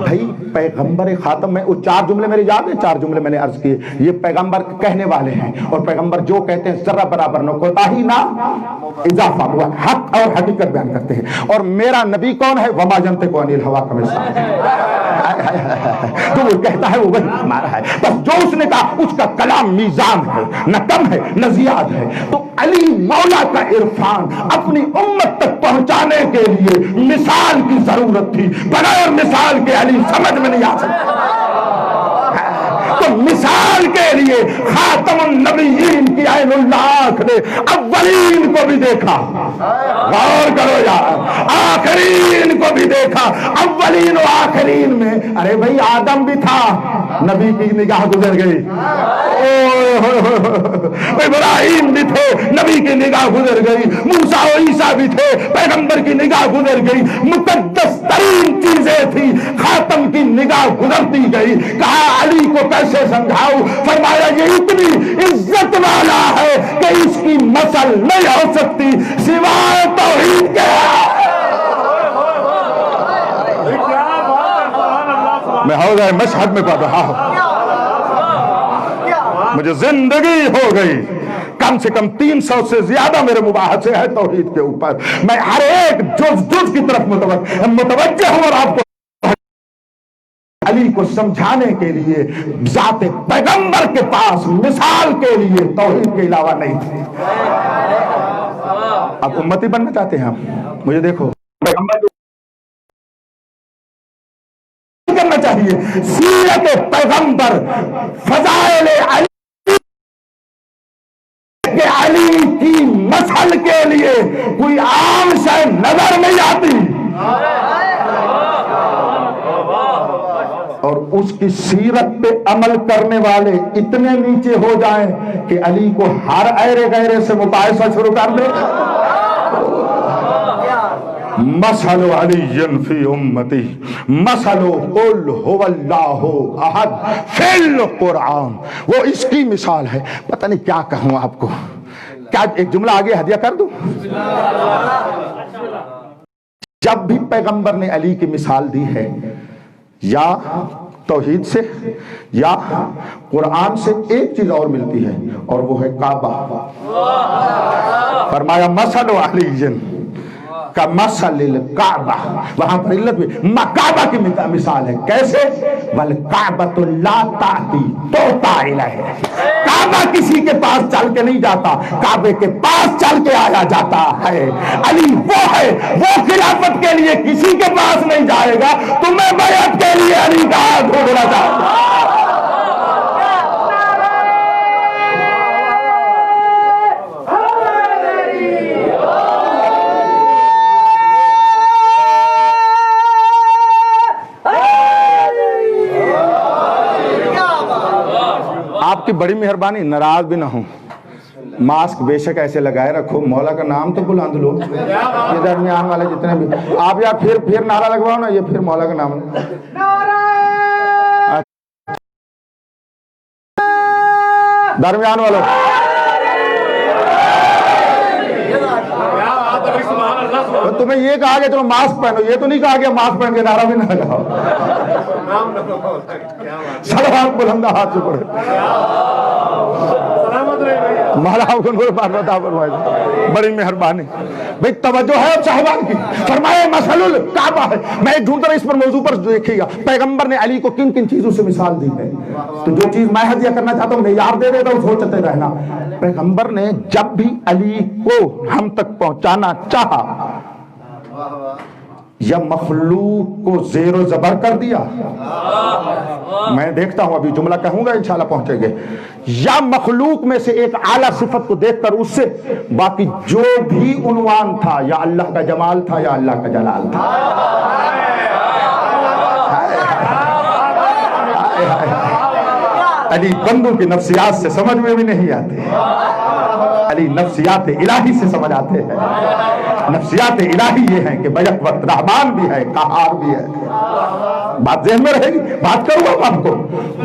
بھائی پیغمبر خاتم میں وہ 4 جملے میرے یاد ہیں، 4 جملے میں نے عرض کیے، یہ پیغمبر کہنے والے ہیں، اور پیغمبر جو کہتے ہیں ذرہ برابر نہ کوتاہی نہ اضافہ، وہ حق اور حقیقت بیان کرتے ہیں۔ اور میرا نبی کون ہے؟ وما ينطق عن الهوى کا مثال جو وہ کہتا ہے وہ وہی ہمارا ہے، بس جو اس نے کہا اس کا کلام میزان ہے، نہ کم ہے نہ زیادہ ہے۔ تو علی مولا کا عرفان اپنی امت تک پہنچانے کے لیے مثال کی ضرورت تھی، بغیر مثال کے علی سمجھ میں نہیں آ سکتا۔ تو مثال کے لیے خاتم النبیین کی عین اللہ نے اولین کو بھی دیکھا، غور کرو یار، آخرین کو بھی دیکھا۔ اولین و آخرین میں ارے بھائی آدم بھی تھا، نبی کی نگاہ گزر گئی، ابراہیم بھی تھے، نبی کی نگاہ گزر گئی، موسیٰ و عیسیٰ بھی تھے، پیغمبر کی نگاہ گزر گئی، مقدس ترین چیزیں تھی، خاتم کی نگاہ گزرتی گئی۔ کہا علی کو کیسے سمجھاؤ؟ فرمایا یہ اتنی عزت والا ہے کہ اس کی مثل نہیں ہو سکتی سوائے توحید کے۔ میں حوضہ مشہد میں پڑھ رہا ہوں، مجھے زندگی ہو گئی، کم سے کم 300 سے زیادہ میرے مباحثے ہیں توحید کے اوپر، میں ہر ایک جز کی طرف متوجہ ہوں، اور آپ کو علی کو سمجھانے کے لیے ذات پیغمبر کے پاس مثال کے لیے توحید کے علاوہ نہیں تھی۔ اب امتی بننا چاہتے ہیں ہم، مجھے دیکھو پیغمبر کرنا چاہیے، سیرت پیغمبر، فضائل علی کہ علی کی مثل کے لیے کوئی عام شے نظر نہیں آتی، اور اس کی سیرت پہ عمل کرنے والے اتنے نیچے ہو جائیں کہ علی کو ہر ایرے غیرے سے مقایسہ شروع کر دے۔ مثل علی فی امتی مثل قل هو اللہ احد فی القرآن، وہ اس کی مثال ہے۔ پتہ نہیں کیا کہوں آپ کو، کیا ایک جملہ آگے ہدیہ کر دوں؟ جب بھی پیغمبر نے علی کی مثال دی ہے، یا توحید سے یا قرآن سے ایک چیز اور ملتی ہے، اور وہ ہے کعبہ۔ فرمایا مثل علی کمثل الکعبہ، وہاں پر علت بھی کعبہ کی مثال ہے، کیسے؟ والکعبۃ لا تأتی توتا الیہ، کعبہ کسی کے پاس چل کے نہیں جاتا، کعبے کے پاس چل کے آیا جاتا ہے۔ علی وہ ہے، وہ خلافت کے لیے کسی کے پاس نہیں جائے گا، تمہیں بیعت کے لیے علی کا ہاتھ ڈھونڈنا چاہتا۔ آپ کی بڑی مہربانی، ناراض بھی نہ ہوں، ماسک بے شک ایسے لگائے رکھو، مولا کا نام تو بلند لو، یہ درمیان والے جتنے بھی آپ یا پھر نعرہ لگواؤ نا، یہ پھر مولا کا نام درمیان والوں تمہیں یہ کہا کہ چلو ماسک پہنو، یہ تو نہیں کہا کہ ماسک پہن کے نعرہ بھی نہ لگاؤ، صلوات بلند ہاتھ سے پڑھے، مولا آپ کو نور پاک عطا فرمائے، بڑی مہربانی۔ بھئی توجہ ہے اب صاحبان کی، فرمائے مثل الکعبہ ہے، میں ڈھونڈ رہا اس پر موضوع پر دیکھیے گا پیغمبر نے علی کو کن کن چیزوں سے مثال دی ہے، تو جو چیز میں ہدیہ کرنا چاہتا ہوں معیار دے دیتا ہوں، سوچتے رہنا۔ پیغمبر نے جب بھی علی کو ہم تک پہنچانا چاہا یا مخلوق کو زیر و زبر کر دیا، میں دیکھتا ہوں ابھی جملہ کہوں گا انشاءاللہ پہنچیں گے، یا مخلوق میں سے ایک اعلیٰ صفت کو دیکھ کر اس سے باقی جو بھی عنوان تھا یا اللہ کا جمال تھا یا اللہ کا جلال تھا، علی بندوں کی نفسیات سے سمجھ میں بھی نہیں آتے، علی نفسیات الہی سے سمجھ آتے ہیں۔ نفسیات الہی یہ ہیں کہ بیک وقت رحمان بھی ہے، قہار بھی ہے، بات ذہن میں رہے گی، بات کروں گا آپ کو۔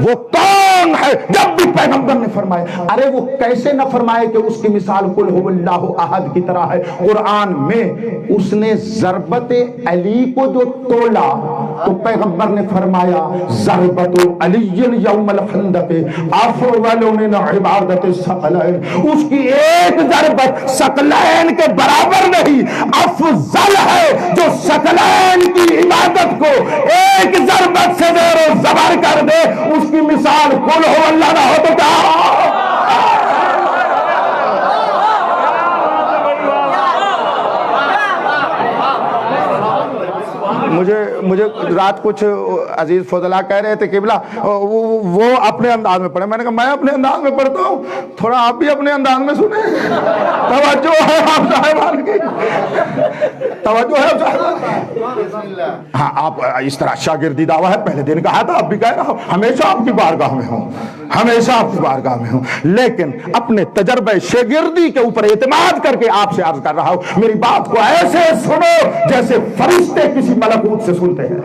وہ کون ہے؟ جب بھی پیغمبر نے فرمایا، ارے وہ کیسے نہ فرمائے کہ اس کی مثال قل هو اللہ احد کی طرح ہے۔ قرآن میں اس نے ضربت علی کو جو تولا تو پیغمبر نے فرمایا ضربت علی یوم الخندق افضل من عبادت الثقلین، اس کی ایک ضربت ثقلین کے برابر نہیں، افضل ہے جو ثقلین کی عبادت کو ایک ضربت سے زیر و زبر کر دے، اس کی مثال قل ہو اللہ نہ ہو تو کیا؟ مجھے رات کچھ عزیز فضلہ کہہ رہے تھے قبلہ وہ اپنے انداز میں پڑھے، میں نے کہا میں اپنے انداز میں پڑھتا ہوں، تھوڑا آپ بھی اپنے انداز میں سنیں، توجہ ہے آپ صاحبان کی، توجہ ہے آپ صاحبان۔ ہاں آپ اس طرح شاگردی دعویٰ ہے، پہلے دن کہا تھا، اب بھی کہہ رہا ہوں، ہمیشہ آپ کی بارگاہ میں ہوں، ہمیشہ آپ کی بارگاہ میں ہوں، لیکن اپنے تجربہ شاگردی کے اوپر اعتماد کر کے آپ سے عرض کر رہا ہوں، میری بات کو ایسے سنو جیسے فرشتے کسی ملکوت سے سنتے ہیں،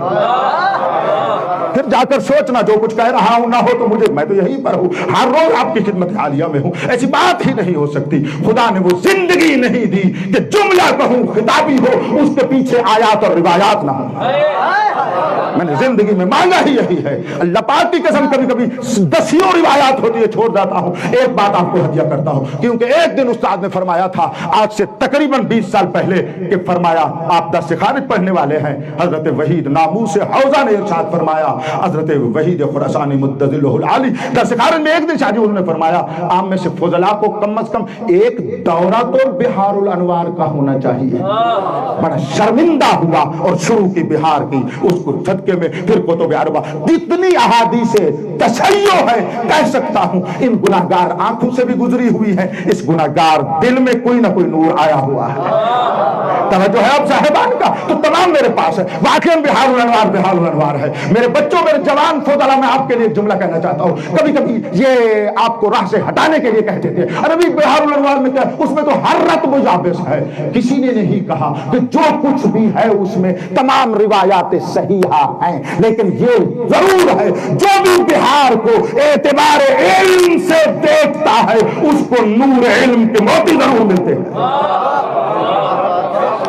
پھر جا کر سوچنا جو کچھ کہہ رہا ہوں نہ ہو تو مجھے، میں تو یہیں پر ہوں، ہر روز آپ کی خدمت عالیہ میں ہوں، ایسی بات ہی نہیں ہو سکتی۔ خدا نے وہ زندگی نہیں دی کہ جملہ کہوں خطابی ہو، اس کے پیچھے آیات اور روایات نہ ہوں، میں نے زندگی میں مانگا ہی یہی ہے، اللہ پاک کی قسم کبھی کبھی دسیوں روایات ہوتی ہے چھوڑ جاتا ہوں، ایک بات آپ کو ہدیہ کرتا ہوں، کیونکہ ایک دن استاد نے فرمایا تھا آج سے تقریباً 20 سال پہلے کہ فرمایا آپ درس خارج پڑھنے والے ہیں، حضرت وحید ناموس حوزہ نے ارشاد فرمایا، حضرت وحید خراسانی مدظلہ العالی درس خارج میں ایک دن شاہ جی انہوں نے فرمایا عام میں سے فضلاء کو کم از کم ایک دورہ تو بہار الانوار کا ہونا چاہیے، بڑا شرمندہ ہوا اور شروع کی بہار کی، اس کو صدقے میں پھر کتب اربع اتنی احادیث تشیع ہے، کہہ سکتا ہوں ان گناہگار آنکھوں سے بھی گزری ہوئی ہے، اس گناہگار دل میں کوئی نہ کوئی نور آیا ہوا ہے، توجہ ہے اب صاحبان کا، تو تمام میرے پاس ہے، واقعاً بہار الانوار ہے۔ میرے بچوں میرے جوان فضلاء میں آپ کے لیے ایک جملہ کہنا چاہتا ہوں، کبھی کبھی یہ آپ کو راہ سے ہٹانے کے لیے کہتے تھے، ارے بھی بہار الانوار میں کیا، اس میں تو ہر رت مجابس ہے، کسی نے نہیں کہا کہ جو کچھ بھی ہے اس میں تمام روایات صحیحہ ہیں، لیکن یہ ضرور ہے جو بھی بہار کو اعتبار علم سے دیکھتا ہے اس کو نور علم کے موتی ضرور ملتے ہیں۔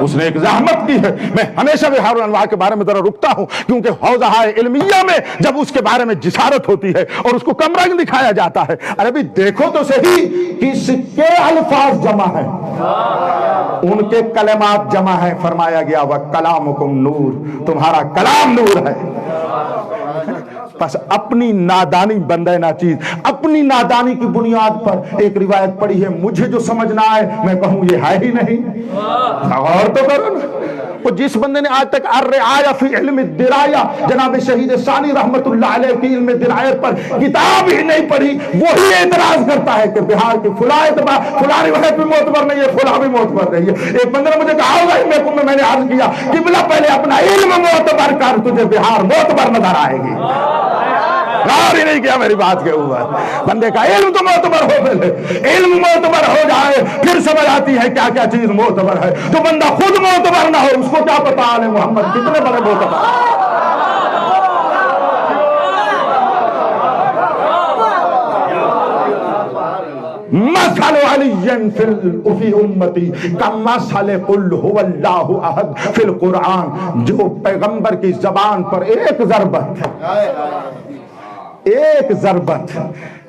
اس نے ایک زحمت کی ہے، میں ہمیشہ بہار الانوار کے بارے میں ذرا رکتا ہوں کیونکہ حوزہ علمیہ میں جب اس کے بارے میں جسارت ہوتی ہے اور اس کو کم رنگ دکھایا جاتا ہے، ارے بھی دیکھو تو صحیح کس کے الفاظ جمع ہیں، ان کے کلمات جمع ہیں، فرمایا گیا وَكَلَامُكُمْ نور، تمہارا کلام نور ہے۔ بس اپنی نادانی بندہ ناچیز اپنی نادانی کی بنیاد پر ایک روایت پڑھی ہے، مجھے جو سمجھنا ہے میں کہوں یہ ہے ہی نہیں، غور تو کرو نا۔ وہ جس بندے نے آج تک الرعایہ فی علم الدرایہ جناب شہید ثانی رحمت اللہ علیہ کی علم درایت پر کتاب ہی نہیں پڑھی، وہی اعتراض کرتا ہے کہ بہار کی فلاں روایت بھی معتبر نہیں ہے، فلاں بھی معتبر نہیں ہے۔ ایک بندے نے مجھے کہا ہوگا میں نے عرض کیا کہ بلا پہلے اپنا علم معتبر کر، تجھے بہار معتبر نظر آئے گی۔ غور ہی نہیں کیا میری بات کے اوپر. بندے کا علم تو معتبر ہو پہلے, علم معتبر ہو جائے پھر سمجھ آتی ہے کیا کیا چیز معتبر ہے. جو بندہ خود معتبر نہ ہو اس کو کیا پتا آل محمد کتنے بڑے معتبر. مثل علی فی امتی کمثل قل هو اللہ احد فی القرآن. جو پیغمبر کی زبان پر ایک ضربت,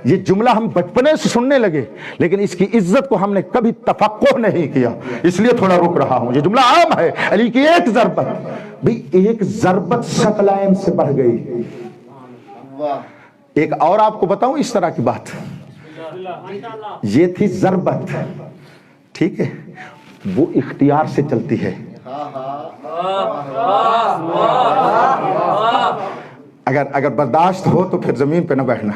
یہ جملہ ہم بچپنے سے سننے لگے لیکن اس کی عزت کو ہم نے کبھی تفقہ نہیں کیا, اس لیے تھوڑا رک رہا ہوں. یہ جملہ عام ہے, علی کی ایک ضربت. بھئی ایک ضربت ثقلین سے بڑھ گئی. ایک اور آپ کو بتاؤں اس طرح کی بات, یہ تھی ضربت, ٹھیک ہے, وہ اختیار سے چلتی ہے. اگر برداشت ہو تو پھر زمین پہ نہ بیٹھنا,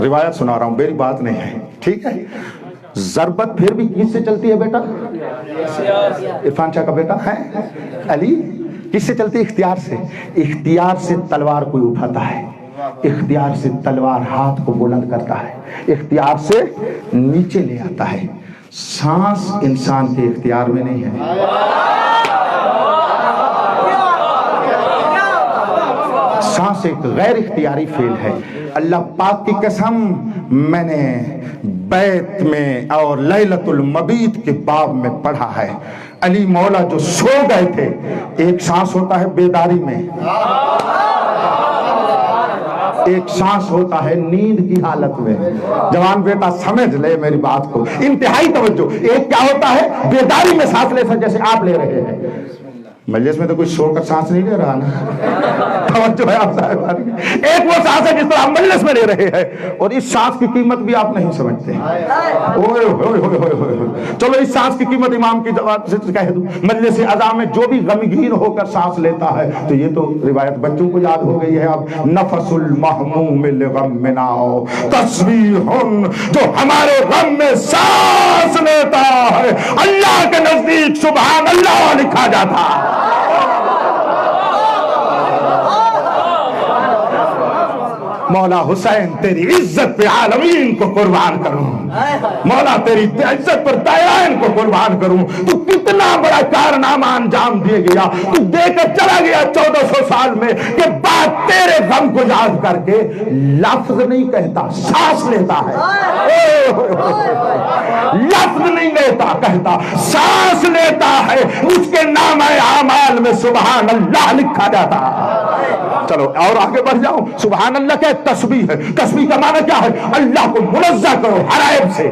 روایت سنا رہا ہوں, میری بات نہیں ہے, ٹھیک ہے. ضربت پھر بھی کس سے چلتی ہے بیٹا؟ عرفان شاہ کا بیٹا ہے علی, کس سے چلتی ہے؟ اختیار سے. اختیار سے تلوار کوئی اٹھاتا ہے, اختیار سے تلوار ہاتھ کو بلند کرتا ہے, اختیار سے نیچے لے آتا ہے. سانس انسان کے اختیار میں نہیں ہے. سانس ایک غیر اختیاری فعل ہے. اللہ پاک کی قسم, میں نے بیت میں اور لیلۃ المبیت کے باب میں پڑھا ہے, علی مولا جو سو گئے تھے, ایک سانس ہوتا ہے بیداری میں, ایک سانس ہوتا ہے نیند کی حالت میں. جوان بیٹا سمجھ لے میری بات کو, انتہائی توجہ. ایک کیا ہوتا ہے بیداری میں سانس لے سکتے, جیسے آپ لے رہے ہیں. مجلس میں تو کوئی سو کر سانس نہیں لے رہا نا, توجہ ہے آپ صاحب. ایک وہ سانس ہے جس طرح ہم مجلس میں لے رہے ہیں, اور اس سانس کی قیمت بھی آپ نہیں سمجھتے. چلو اس سانس کی قیمت امام کی جواب سے کہہ دوں. مجلس اعظام میں جو بھی غمگین ہو کر سانس لیتا ہے, تو یہ تو روایت بچوں کو یاد ہو گئی ہے اب, نفس المحموم لغمنا تسبیح, جو ہمارے غم میں سانس لیتا ہے اللہ کے نزدیک سبحان اللہ لکھا جاتا ہے. مولا حسین تیری عزت پہ عالمین کو قربان کروں, مولا تیری عزت پر دائرین کو قربان کروں. تو کتنا بڑا کارنامہ انجام دے گیا, تو دے کر چلا گیا 1400 سال میں, کہ بعد تیرے غم کو یاد کر کے لفظ نہیں کہتا, سانس لیتا ہے. لفظ نہیں لیتا کہتا, سانس لیتا ہے. اس کے نام اعمال میں سبحان اللہ لکھا جاتا. چلو اور آگے بڑھ جاؤں. سبحان اللہ کیا تسبیح ہے. تسبیح کا معنی کیا ہے؟ اللہ کو منزہ کرو ہر عیب سے,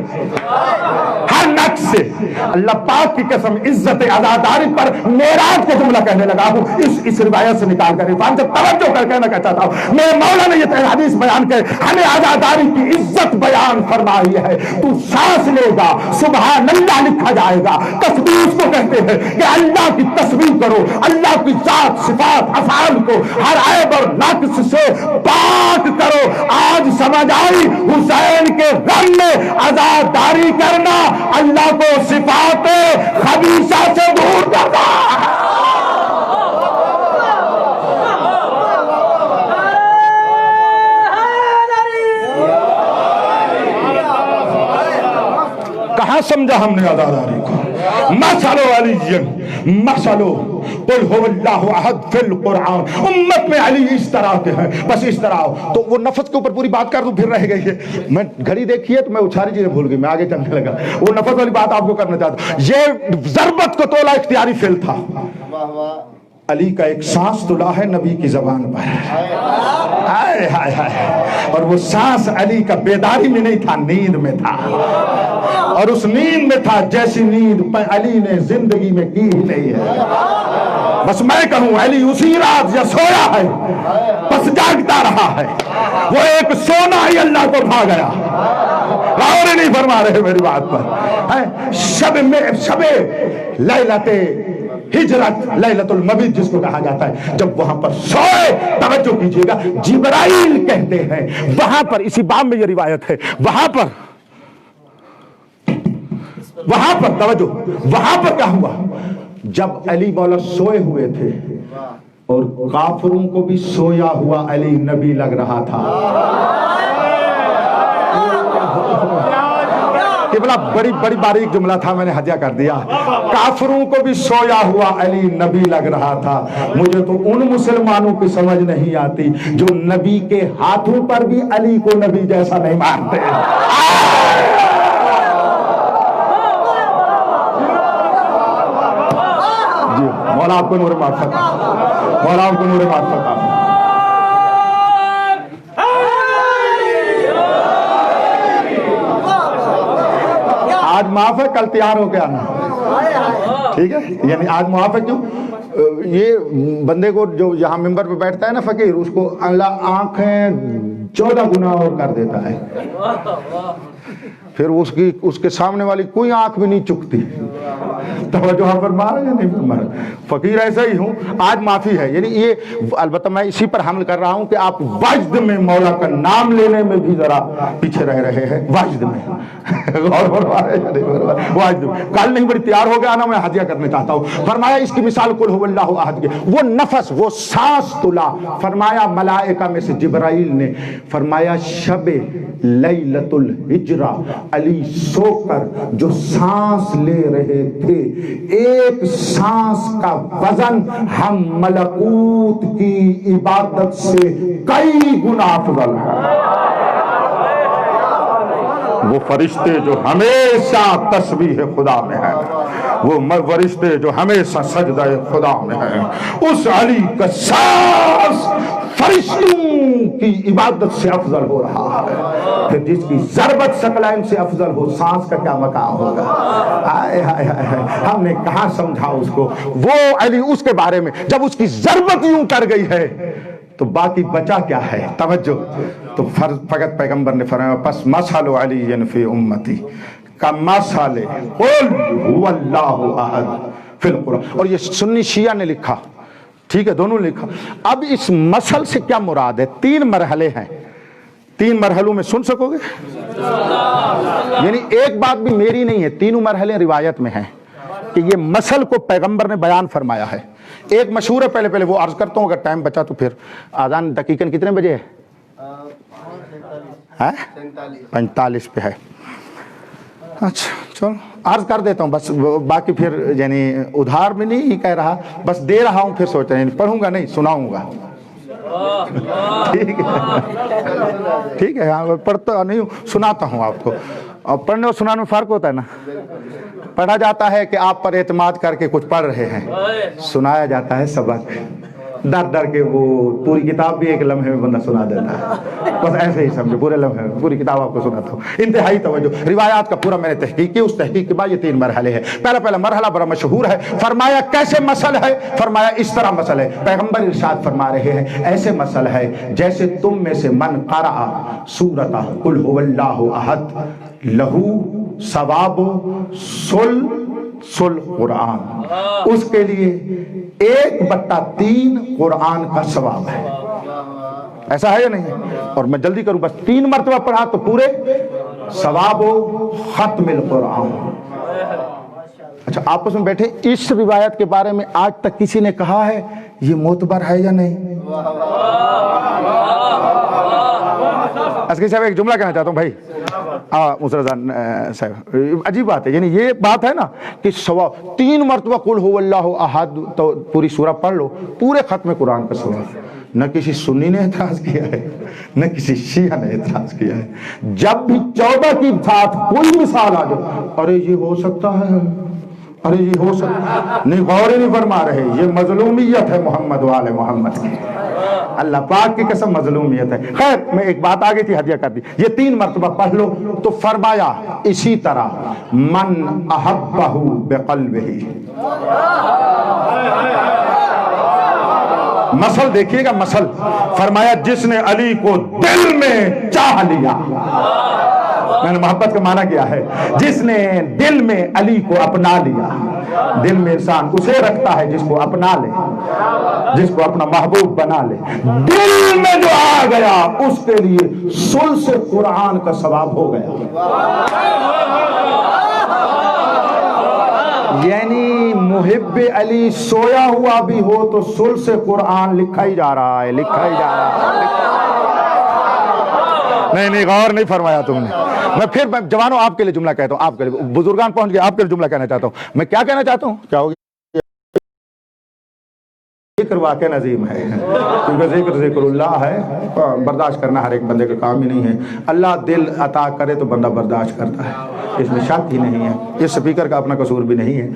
ہر نقص سے. اللہ پاک کی قسم عزت عزاداری پر معراج کا جملہ کہنے لگا ہوں, اس روایت سے نکال کر. عرفان سے توجہ کر کہنا چاہتا ہوں, میرے مولا نے یہ حدیث بیان کر ہمیں عزاداری کی عزت بیان فرمائی ہے. تو سانس لے گا سبحان اللہ لکھا جائے گا. تسبیح اس کو کہتے ہیں کہ اللہ کی تسبیح کرو, اللہ کی ذات صفات افعال کو ہر عیب اور نقص سے پاک کرو. آج سمجھ آئی حسین کے غم میں عزاداری کرنا اللہ کو صفات خبیثہ سے دور کرتا. کہاں سمجھا ہم نے عزاداری کو؟ مثل علی مثل قل هو اللہ احد فی القرآن. امت میں علی اس طرح کے ہیں, بس اس طرح. تو وہ نفس کے اوپر پوری بات کر دوں پھر رہ گئی ہے. میں گھڑی دیکھی ہے تو میں ساری چیزیں بھول گئی, میں آگے چلنے لگا. وہ نفس والی بات آپ کو کرنا چاہتا. یہ ضربت کو تولا اختیاری فعل تھا. علی کا ایک سانس تلا ہے نبی کی زبان پر, ہائے ہائے ہائے. اور وہ سانس علی کا بیداری میں نہیں تھا, نیند میں تھا. اور اس نیند میں تھا جیسی نیند علی نے زندگی میں کی ہی نہیں ہے. بس میں کہوں علی اسی رات یا سویا ہے بس جاگتا رہا ہے. وہ ایک سونا ہی اللہ کو بھا گیا. غور نہیں فرما رہے میری بات پر. شب لیلت ہجرت, لیلۃ المبیت جس کو کہا جاتا ہے, جب وہاں پر سوئے, توجہ کیجئے گا, جبرائیل کہتے ہیں وہاں پر, اسی باب میں یہ روایت ہے, وہاں پر توجہ, وہاں پر کیا ہوا, جب علی مولا سوئے ہوئے تھے اور کافروں کو بھی سویا ہوا علی نبی لگ رہا تھا. یہ بڑا بڑی باریک جملہ تھا، میں نے ہدیہ کر دیا. کافروں کو بھی سویا ہوا علی نبی لگ رہا تھا. مجھے تو ان مسلمانوں کی سمجھ نہیں آتی جو نبی کے ہاتھوں پر بھی علی کو نبی جیسا نہیں مانتے. جی مولا آپ کو نور معرفت، مولا آپ کو نور معرفت. آج معاف ہے، کل تیار ہو کے آنا. ٹھیک ہے، یعنی آج معاف ہے. کیوں؟ یہ بندے کو جو یہاں ممبر پہ بیٹھتا ہے نا فقیر، اس کو اللہ آنکھیں 14 گنا اور کر دیتا ہے، پھر اس کے سامنے والی کوئی آنکھ بھی نہیں چکتی. توجہ فرما رہے یا نہیں فرما رہے؟ فقیر ایسا ہی ہوں. آج معافی ہے. یعنی یہ البتہ میں اسی پر حمل کر رہا ہوں کہ آپ وجد میں مولا کا نام لینے میں بھی ذرا پیچھے رہ رہے ہیں. وجد میں غور فرما رہے یا نہیں فرما رہے؟ وجد میں کل نہیں بڑی تیار ہو گیا نا، میں ہدیہ کرنا چاہتا ہوں. فرمایا اس کی مثال قل هو اللہ احد کی، وہ نفس، وہ سانس تلا. فرمایا ملائکہ میں سے جبرائیل نے فرمایا شب لیلۃ الہجرہ علی سو کر جو سانس لے رہے تھے، ایک سانس کا وزن ہم ملکوت کی عبادت سے کئی گنا افضل ہے. وہ فرشتے جو ہمیشہ تسبیح خدا میں ہیں، وہ فرشتے جو ہمیشہ سجدہ خدا میں ہیں، اس علی کا سانس فرشتوں کی عبادت سے افضل ہو رہا ہے. پھر جس کی ضربت ثقلین سے افضل ہو، سانس کا کیا مقام ہوگا؟ آئے ہائے ہائے، ہم نے کہاں سمجھا اس کو. وہ علی اس کے بارے میں جب اس کی ضربت یوں کر گئی ہے تو باقی بچا کیا ہے؟ توجہ. تو فقط پیغمبر نے فرمایا پس مثل علی فی امتی کمثل قل هو اللہ احد فی القرآن. اور یہ سنی شیعہ نے لکھا، ٹھیک ہے، دونوں نے لکھا. اب اس مثل سے کیا مراد ہے؟ 3 مرحلے ہیں. 3 مرحلوں میں سن سکو گے؟ یعنی ایک بات بھی میری نہیں ہے، تینوں مرحلے روایت میں ہیں کہ یہ مثل کو پیغمبر نے بیان فرمایا ہے. ایک مشہور ہے، پہلے وہ عرض کرتا ہوں، اگر ٹائم بچا تو پھر. آذان دقیقاً کتنے بجے ہے؟ 45 پہ ہے. اچھا چلو عرض کر دیتا ہوں بس، باقی پھر یعنی ادھار میں نہیں کہہ رہا، بس دے رہا ہوں. پھر سوچ رہے ہیں پڑھوں گا نہیں، سناؤں گا. ٹھیک ہے، پڑھتا نہیں ہوں، سناتا ہوں آپ کو. اور پڑھنے اور سنانے میں فرق ہوتا ہے نا. پڑھا جاتا ہے کہ آپ پر اعتماد کر کے کچھ پڑھ رہے ہیں، سنایا جاتا ہے سبق ڈر کے. وہ پوری کتاب بھی ایک لمحے میں بندہ سنا دیتا ہے. بس ایسے ہی سمجھو، پورے لمحے میں پوری کتاب آپ کو سناتا ہوں. انتہائی توجہ. روایات کا پورا میں نے تحقیق کی. اس تحقیق کے بعد یہ 3 مرحلے ہیں. پہلا مرحلہ بڑا مشہور ہے. فرمایا کیسے مسل ہے؟ فرمایا اس طرح مسل ہے. پیغمبر ارشاد فرما رہے ہیں ایسے مسل ہے جیسے تم میں سے من قرأ سورۃ قل هو اللہ احد لہو ثواب سل قرآن. اس کے لیے 1/3 قرآن کا ثواب ہے. ایسا ہے یا نہیں؟ اور میں جلدی کروں، بس 3 مرتبہ پڑھا تو پورے ثواب ختم القرآن. اچھا آپس میں بیٹھے، اس روایت کے بارے میں آج تک کسی نے کہا ہے یہ معتبر ہے یا نہیں؟ صاحب ایک جملہ کہنا چاہتا ہوں بھائی. مسرزان صاحب عجیب بات ہے، یعنی یہ بات ہے نا کہ 3 مرتبہ قل هو اللہ احد تو پوری سورہ پڑھ لو، پورے ختم قرآن کا ثواب. نہ کسی سنی نے اعتراض کیا ہے، نہ کسی شیعہ نے اعتراض کیا ہے. جب بھی 14 کی ساتھ کوئی مثال آ جائے، ارے یہ ہو سکتا ہے، ارے یہ ہو سکتا ہے، نہیں غور نہیں فرما رہے. یہ مظلومیت ہے محمد والے محمد کی. اللہ پاک کی قسم مظلومیت ہے. خیر میں ایک بات آگے تھی، ہدیہ کر دی. یہ 3 مرتبہ پڑھ لو تو فرمایا اسی طرح من احبہ بقلبہ. مثل دیکھیے گا، مثل فرمایا جس نے علی کو دل میں چاہ لیا. میں نے محبت کا معنی کیا ہے؟ جس نے دل میں علی کو اپنا لیا. دل میں انسان اسے رکھتا ہے جس کو اپنا لے، جس کو اپنا محبوب بنا لے. دل میں جو آ گیا اس کے لیے ثلث قرآن کا ثواب ہو گیا. یعنی محب علی سویا ہوا بھی ہو تو سلس قرآن لکھا ہی جا رہا ہے، لکھا ہی جا رہا ہے۔ نہیں غور نہیں فرمایا تم نے۔ میں پھر جوانوں آپ کے لیے جملہ کہتا ہوں، آپ کے لیے بزرگان پہنچ گئے، آپ کے لیے جملہ کہنا چاہتا ہوں۔ میں کیا کہنا چاہتا ہوں؟ کیا ہوگی؟ ذکر واقع نظیم ہے، کیونکہ ذکر اللہ ہے۔ برداشت کرنا ہر ایک بندے کا کام ہی نہیں ہے۔ اللہ دل عطا کرے تو بندہ برداشت کرتا ہے، اس میں شک ہی نہیں ہے۔ اس سپیکر کا اپنا قصور بھی نہیں ہے۔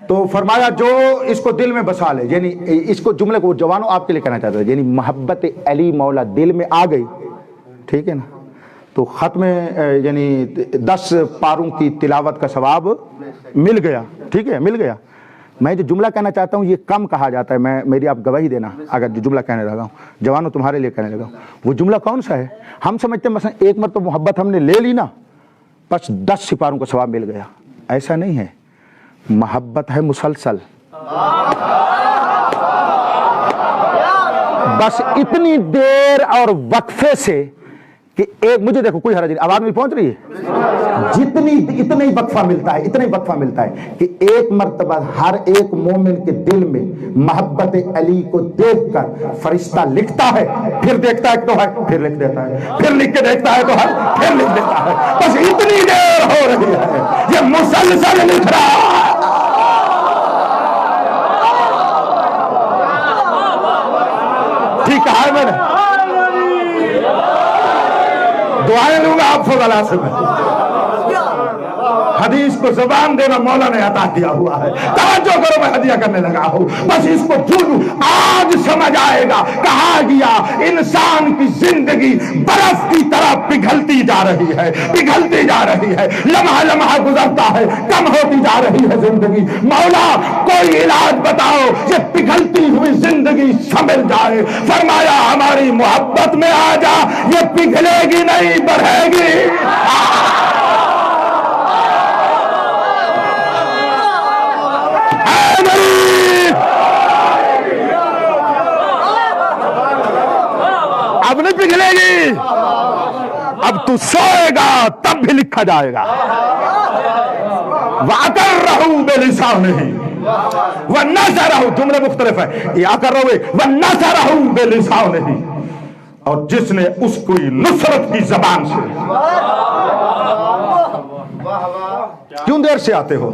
تو فرمایا جو اس کو دل میں بسا لے، یعنی اس کو جملے کو جوانوں آپ کے لیے کہنا چاہتا ہے، یعنی محبت علی مولا دل میں آ گئی، ٹھیک ہے نا، تو ختم یعنی 10 پاروں کی تلاوت کا ثواب مل گیا، ٹھیک ہے، مل گیا۔ میں جو جملہ کہنا چاہتا ہوں یہ کم کہا جاتا ہے، میری آپ گواہی دینا اگر جو جملہ کہنے لگا ہوں، جوانوں تمہارے لیے کہنے لگا ہوں، وہ جملہ کون سا ہے؟ ہم سمجھتے ہیں مثلا ایک مرتبہ محبت ہم نے لے لی نا بس 10 سپاروں کا ثواب مل گیا، ایسا نہیں ہے۔ محبت ہے مسلسل، بس اتنی دیر اور وقفے سے کہ ایک مجھے دیکھو کوئی حرج نہیں، آواز میں پہنچ رہی ہے، اتنا ہی وقفہ ملتا ہے، اتنا ہی وقفہ ملتا ہے کہ ایک مرتبہ ہر ایک مومن کے دل میں محبت علی کو دیکھ کر فرشتہ لکھتا ہے، پھر دیکھتا ہے تو ہے، پھر لکھ دیتا ہے، پھر لکھ کے دیکھتا ہے تو ہے، پھر لکھ دیتا ہے، بس اتنی دیر ہو رہی ہے، یہ مسلسل لکھ رہا ہے۔ ٹھیک کہا ہے میں نے؟ دعائیں لوں گا آپ فضلہ سے میں۔ حدیث کو زبان دینا مولا نے عطا کیا ہوا ہے، توجہ کرو، میں ہدیہ کرنے لگا ہوں، بس اس کو ڈھونڈو، آج سمجھ آئے گا۔ کہا گیا انسان کی زندگی برف کی طرح پگھلتی جا رہی ہے، پگھلتی جا رہی ہے، لمحہ لمحہ گزرتا ہے، کم ہوتی جا رہی ہے زندگی۔ مولا کوئی علاج بتاؤ یہ پگھلتی ہوئی زندگی سنبھل جائے۔ فرمایا ہماری محبت میں آ جا، یہ پگھلے گی نہیں، بڑھے گی۔ اب نہیں پگھلے گی، اب تو سوئے گا تب بھی لکھا جائے گا۔ وَأَقَرَّهُ بِلِسَانِهِ وَنَّصَرَهُ، جملے مختلف ہے، یہ اقرّہ وَنَّصَرَهُ بِلِسَانِهِ، اور جس نے اس کو نصرت کی زبان سے۔ کیوں دیر سے آتے ہو؟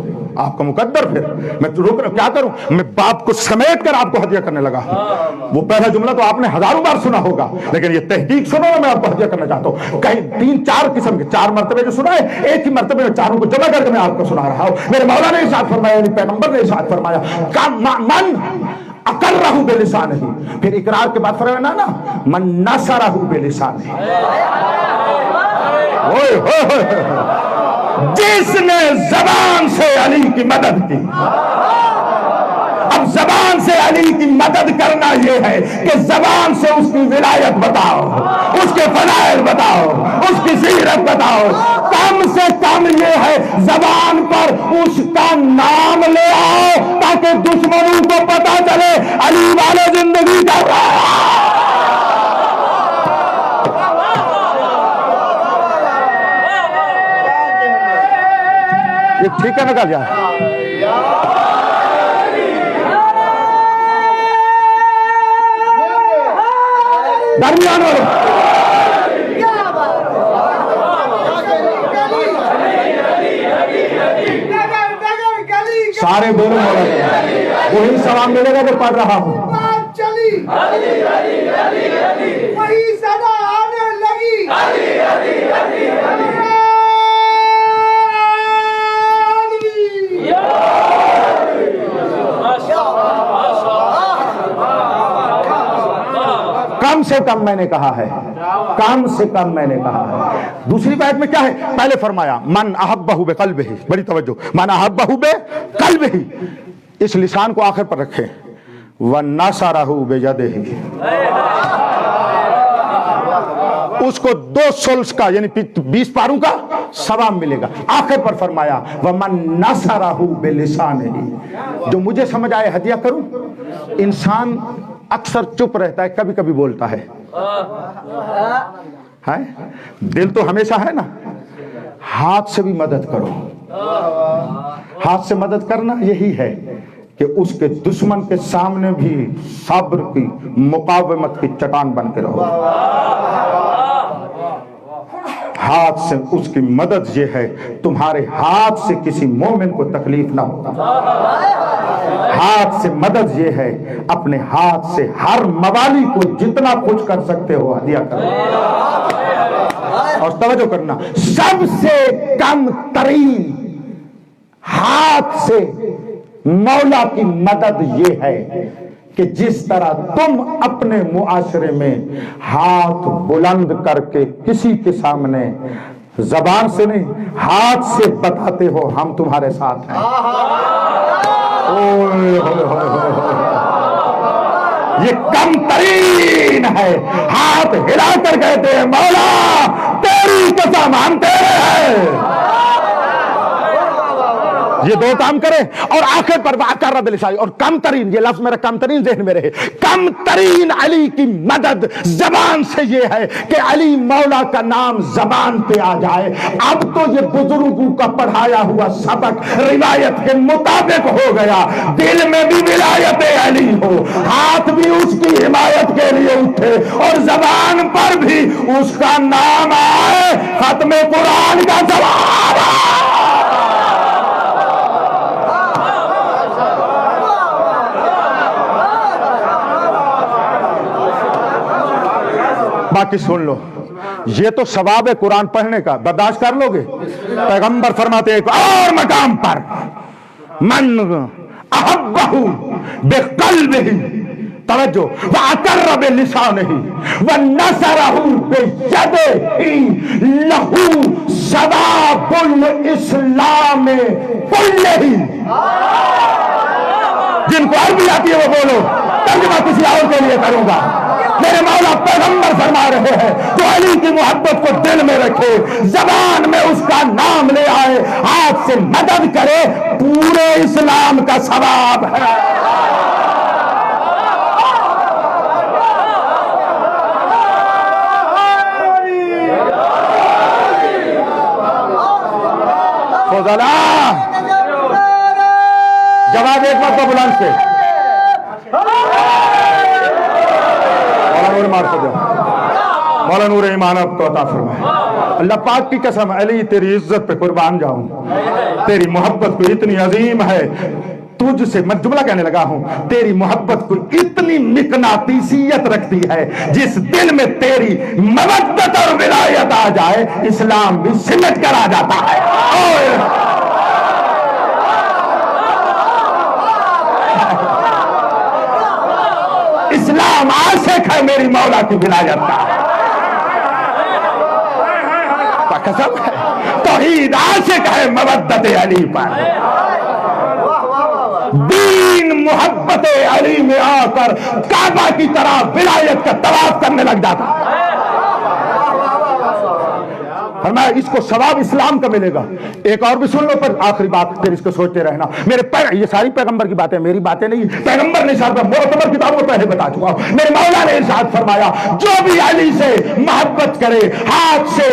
آپ کا مقدر، پھر میں روک رہا، کیا کروں؟ میں باپ کو سمیٹ کر آپ کو ہدیہ کرنے لگا ہوں۔ وہ پہلا جملہ تو آپ نے ہزاروں بار سنا ہوگا، لیکن یہ تحقیق سنو، میں آپ کو ہدیہ کرنا چاہتا ہوں۔ کہیں 3-4 قسم کے 4 مرتبے جو سنا ہے، ایک ہی مرتبے میں چاروں کو جمع کر کے میں آپ کو سنا رہا ہوں۔ میرے مولا نے ارشاد فرمایا، یعنی پیغمبر نے ارشاد فرمایا، من اقرہ بلسانہ، پھر اقرار کے بعد فرمایا نا من نصرہ بلسانہ، جس نے زبان سے علی کی مدد کی۔ اب زبان سے علی کی مدد کرنا یہ ہے کہ زبان سے اس کی ولایت بتاؤ، اس کے فضائل بتاؤ، اس کی سیرت بتاؤ۔ کم سے کم یہ ہے زبان پر اس کا نام لے آؤ تاکہ دشمنوں کو پتا چلے علی والے زندگی کر رہا ہے۔ یہ ٹھیک ہے نا؟ کہا جائے درمیان والے سارے بولو مولا، وہی سلام ملے گا جو پڑھ رہا ہوں۔ وہی صدا آنے لگی، کم سے کم میں نے کہا ہے، کم سے کم میں نے کہا ہے۔ دوسری بات میں کیا ہے؟ پہلے فرمایا من احبہ بقلبہ، بڑی توجہ، من احبہ بقلبہ، اس لسان کو آخر پر رکھیں، ونصرہ بیدہ، اس کو 2 سلس کا یعنی 20 پاروں کا ثواب ملے گا۔ آخر پر فرمایا ومن نصرہ بلسانہ، جو مجھے سمجھ آئے ہدیہ کروں۔ انسان اکثر چپ رہتا ہے، کبھی کبھی بولتا ہے، دل تو ہمیشہ ہے نا۔ ہاتھ سے بھی مدد کرو، ہاتھ سے مدد کرنا یہی ہے کہ اس کے دشمن کے سامنے بھی صبر کی مقاومت کی چٹان بن کے رہو. ہاتھ سے اس کی مدد یہ ہے تمہارے ہاتھ سے کسی مومن کو تکلیف نہ ہو. ہاتھ سے مدد یہ ہے اپنے ہاتھ سے ہر موالی کو جتنا کچھ کر سکتے ہو ہدیہ کرو. اور توجہ کرنا، سب سے کم ترین ہاتھ سے مولا کی مدد یہ ہے کہ جس طرح تم اپنے معاشرے میں ہاتھ بلند کر کے کسی کے سامنے زبان سے نہیں ہاتھ سے بتاتے ہو ہم تمہارے ساتھ ہیں. یہ کم ترین ہے. ہاتھ ہلا کر کہتے ہیں مولا تیری قسم ہم تیرے ہیں. یہ دو کام کرے اور آخر پر واقع رب لسائی. اور کم ترین، یہ لفظ میرا کم ترین ذہن میں رہے، کم ترین علی کی مدد زبان سے یہ ہے کہ علی مولا کا نام زبان پہ آ جائے. اب تو یہ بزرگوں کا پڑھایا ہوا سبق روایت کے مطابق ہو گیا. دل میں بھی ولایت علی ہو، ہاتھ بھی اس کی حمایت کے لیے اٹھے اور زبان پر بھی اس کا نام آئے. ختم قرآن کا جواب باقی سن لو. یہ تو ثواب ہے قرآن پڑھنے کا، برداشت کر لو گے؟ پیغمبر فرماتے ہیں ایک اور مقام پر من احبہ بقلبہ، توجہ، وَأَقَرَّ بِلِسَانِهِ وَنَصَرَهُ بِيَدِهِ لَهُ ثواب الاسلام کلہ. جن کو عربی آتی ہے وہ بولو، ترجمہ کسی اور کے لیے کروں گا. میرے مولا پیغمبر فرما رہے ہیں جو علی کی محبت کو دل میں رکھے، زبان میں اس کا نام لے آئے، ہاتھ سے مدد کرے، پورے اسلام کا ثواب ہے. جواب ایک بات کو بلند سے مولا نور ایمان آپ کو عطا فرمائے. اللہ پاک کی قسم علی تیری عزت پہ قربان جاؤں. تیری محبت کو اتنی عظیم ہے، تجھ سے میں جملہ کہنے لگا ہوں، تیری محبت کو اتنی مقناطیسیت رکھتی ہے جس دل میں تیری مودت اور ولایت آ جائے اسلام بھی سمٹ کر آ جاتا ہے. اسلام عاشق ہے میری مولا کی ولایت کا. قسم ہے توحید عاشق ہے مودت علی پر. دین محبت علی میں آ کر کعبہ کی طرح ولایت کا طواف کرنے لگ جاتا ہے. فرمایا اس کو ثواب اسلام کا ملے گا. ایک اور بھی سن لو، پر آخری بات پھر اس کو سوچتے رہنا. یہ ساری پیغمبر کی باتیں میری باتیں نہیں، پیغمبر نے ارشاد معتبر کتابوں میں پہلے بتا چکا ہوں. میرے مولا نے ارشاد فرمایا جو بھی علی سے محبت کرے، ہاتھ سے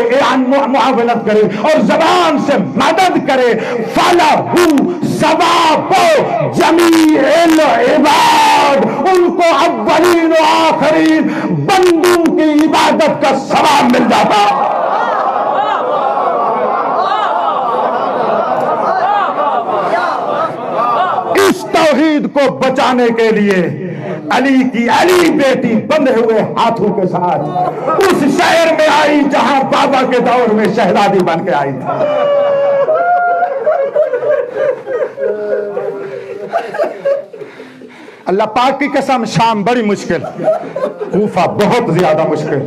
معاونت کرے اور زبان سے مدد کرے، فَلَهُ ثواب جمیع العباد، ان کو اولین و آخرین بندوں کی عبادت کا ثواب مل جاتا. توحید کو بچانے کے لیے علی کی علی بیٹی بندھے ہوئے ہاتھوں کے ساتھ اس شہر میں آئی جہاں بابا کے دور میں شہزادی بن کے آئی تھی. اللہ پاک کی قسم شام بڑی مشکل، کوفہ بہت زیادہ مشکل.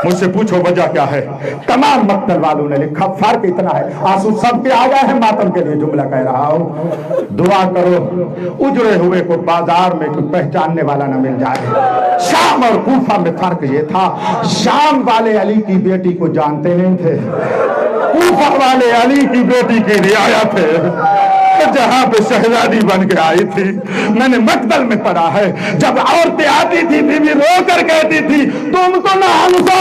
مجھ سے پوچھو وجہ کیا ہے؟ تمام مقتل والوں نے لکھا فرق اتنا ہے، آنسو سب کے آ گئے ہیں، ماتم کے لیے جملہ کہہ رہا ہوں. دعا کرو اجڑے ہوئے کو بازار میں کوئی پہچاننے والا نہ مل جائے. شام اور کوفہ میں فرق یہ تھا، شام والے علی کی بیٹی کو جانتے نہیں تھے، کوفہ والے علی کی بیٹی کی رعایت تھے جہاں پہ شہزادی بن کے آئی تھی. میں نے مقتل میں پڑھا ہے جب عورتیں آتی تھی بی بی رو کر کہتی تھی تم کو نہ ہمسو.